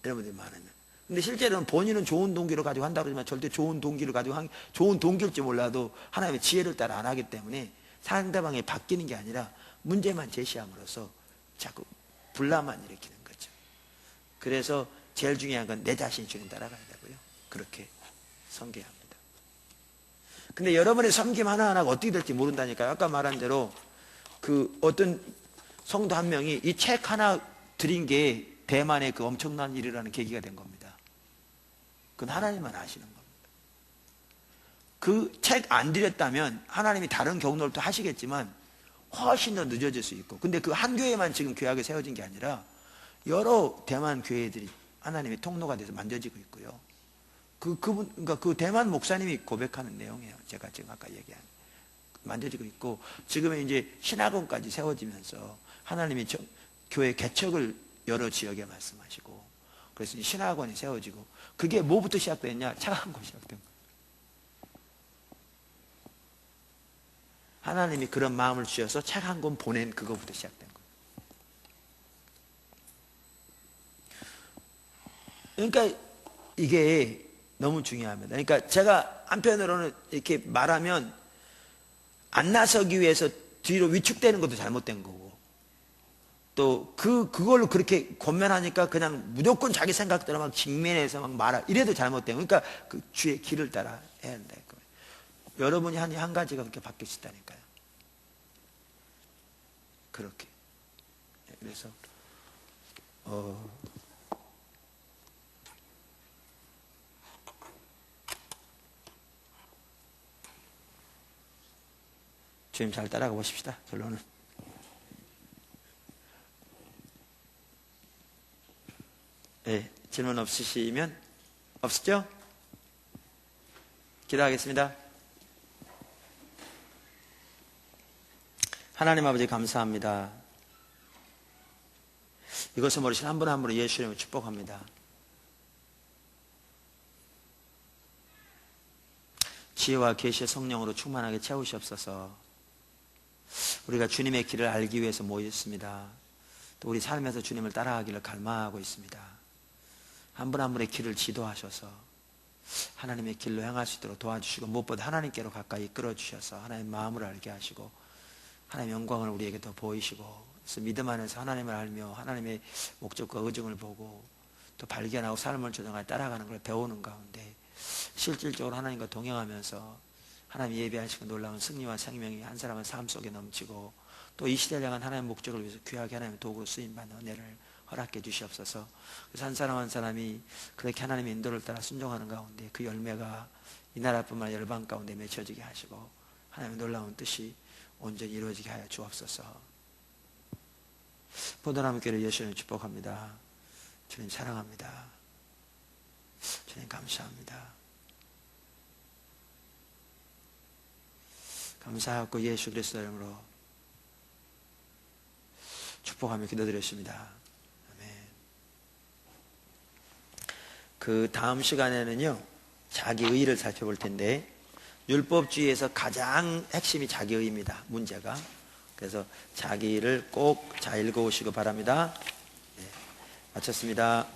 이런 분들이 많으면. 근데 실제로는 본인은 좋은 동기를 가지고 한다고 하지만 절대 좋은 동기를 가지고 좋은 동기일지 몰라도 하나님의 지혜를 따라 안 하기 때문에 상대방이 바뀌는 게 아니라 문제만 제시함으로써 자꾸 분란만 일으키는 거죠. 그래서 제일 중요한 건 내 자신이 주님 따라가야 되고요. 그렇게 섬겨야 합니다. 근데 여러분의 섬김 하나하나가 어떻게 될지 모른다니까요. 아까 말한 대로 어떤 성도 한 명이 이 책 하나 드린 게 대만의 그 엄청난 일이라는 계기가 된 겁니다. 그건 하나님만 아시는 겁니다. 그 책 안 드렸다면 하나님이 다른 경로를 또 하시겠지만 훨씬 더 늦어질 수 있고, 근데 그 한 교회만 지금 교회가 세워진 게 아니라 여러 대만 교회들이 하나님의 통로가 돼서 만져지고 있고요. 그러니까 그 대만 목사님이 고백하는 내용이에요. 제가 지금 아까 얘기한 만져지고 있고, 지금은 이제 신학원까지 세워지면서 하나님이 교회 개척을 여러 지역에 말씀하시고, 그래서 신학원이 세워지고, 그게 뭐부터 시작됐냐? 차가운 것이 시작된 거예요. 하나님이 그런 마음을 주셔서 책 한 권 보낸 그거부터 시작된 거예요. 그러니까 이게 너무 중요합니다. 그러니까 제가 한편으로는 이렇게 말하면 안 나서기 위해서 뒤로 위축되는 것도 잘못된 거고, 또 그걸로 그렇게 권면하니까 그냥 무조건 자기 생각대로 막 직면해서 막 말하, 이래도 잘못된 거예요. 그러니까 그 주의 길을 따라 해야 된다. 여러분이 한 가지가 그렇게 바뀔 수 있다니까요. 그렇게. 그래서 주님 잘 따라가 보십시다. 결론은 네, 질문 없으시면 없으죠? 기도하겠습니다. 하나님 아버지 감사합니다. 이것을 모르신 한 분 한 분을 예수 이름으로 축복합니다. 지혜와 계시의 성령으로 충만하게 채우시옵소서. 우리가 주님의 길을 알기 위해서 모였습니다. 또 우리 삶에서 주님을 따라가기를 갈망하고 있습니다. 한 분 한 분의 길을 지도하셔서 하나님의 길로 향할 수 있도록 도와주시고, 무엇보다 하나님께로 가까이 이끌어 주셔서 하나님의 마음을 알게 하시고 하나님의 영광을 우리에게 더 보이시고, 그래서 믿음 안에서 하나님을 알며 하나님의 목적과 의중을 보고 또 발견하고 삶을 조정하여 따라가는 걸 배우는 가운데 실질적으로 하나님과 동행하면서 하나님 예배하시고 놀라운 승리와 생명이 한 사람의 삶 속에 넘치고, 또 이 시대를 향한 하나님의 목적을 위해서 귀하게 하나님의 도구로 쓰임받는 은혜를 허락해 주시옵소서. 그래서 한 사람 한 사람이 그렇게 하나님의 인도를 따라 순종하는 가운데 그 열매가 이 나라뿐만 아니라 열방 가운데 맺혀지게 하시고 하나님의 놀라운 뜻이 온전히 이루어지게 하여 주옵소서. 보도남교를 예수님 축복합니다. 주님 사랑합니다. 주님 감사합니다. 감사하고 예수 그리스도 이름으로 축복하며 기도드렸습니다. 아멘. 그 다음 시간에는요, 자기의를 살펴볼 텐데, 율법주의에서 가장 핵심이 자기의입니다. 문제가. 그래서 자기를 꼭 잘 읽어오시기 바랍니다. 네, 마쳤습니다.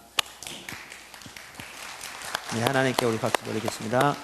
네, 하나님께 우리 박수 드리겠습니다.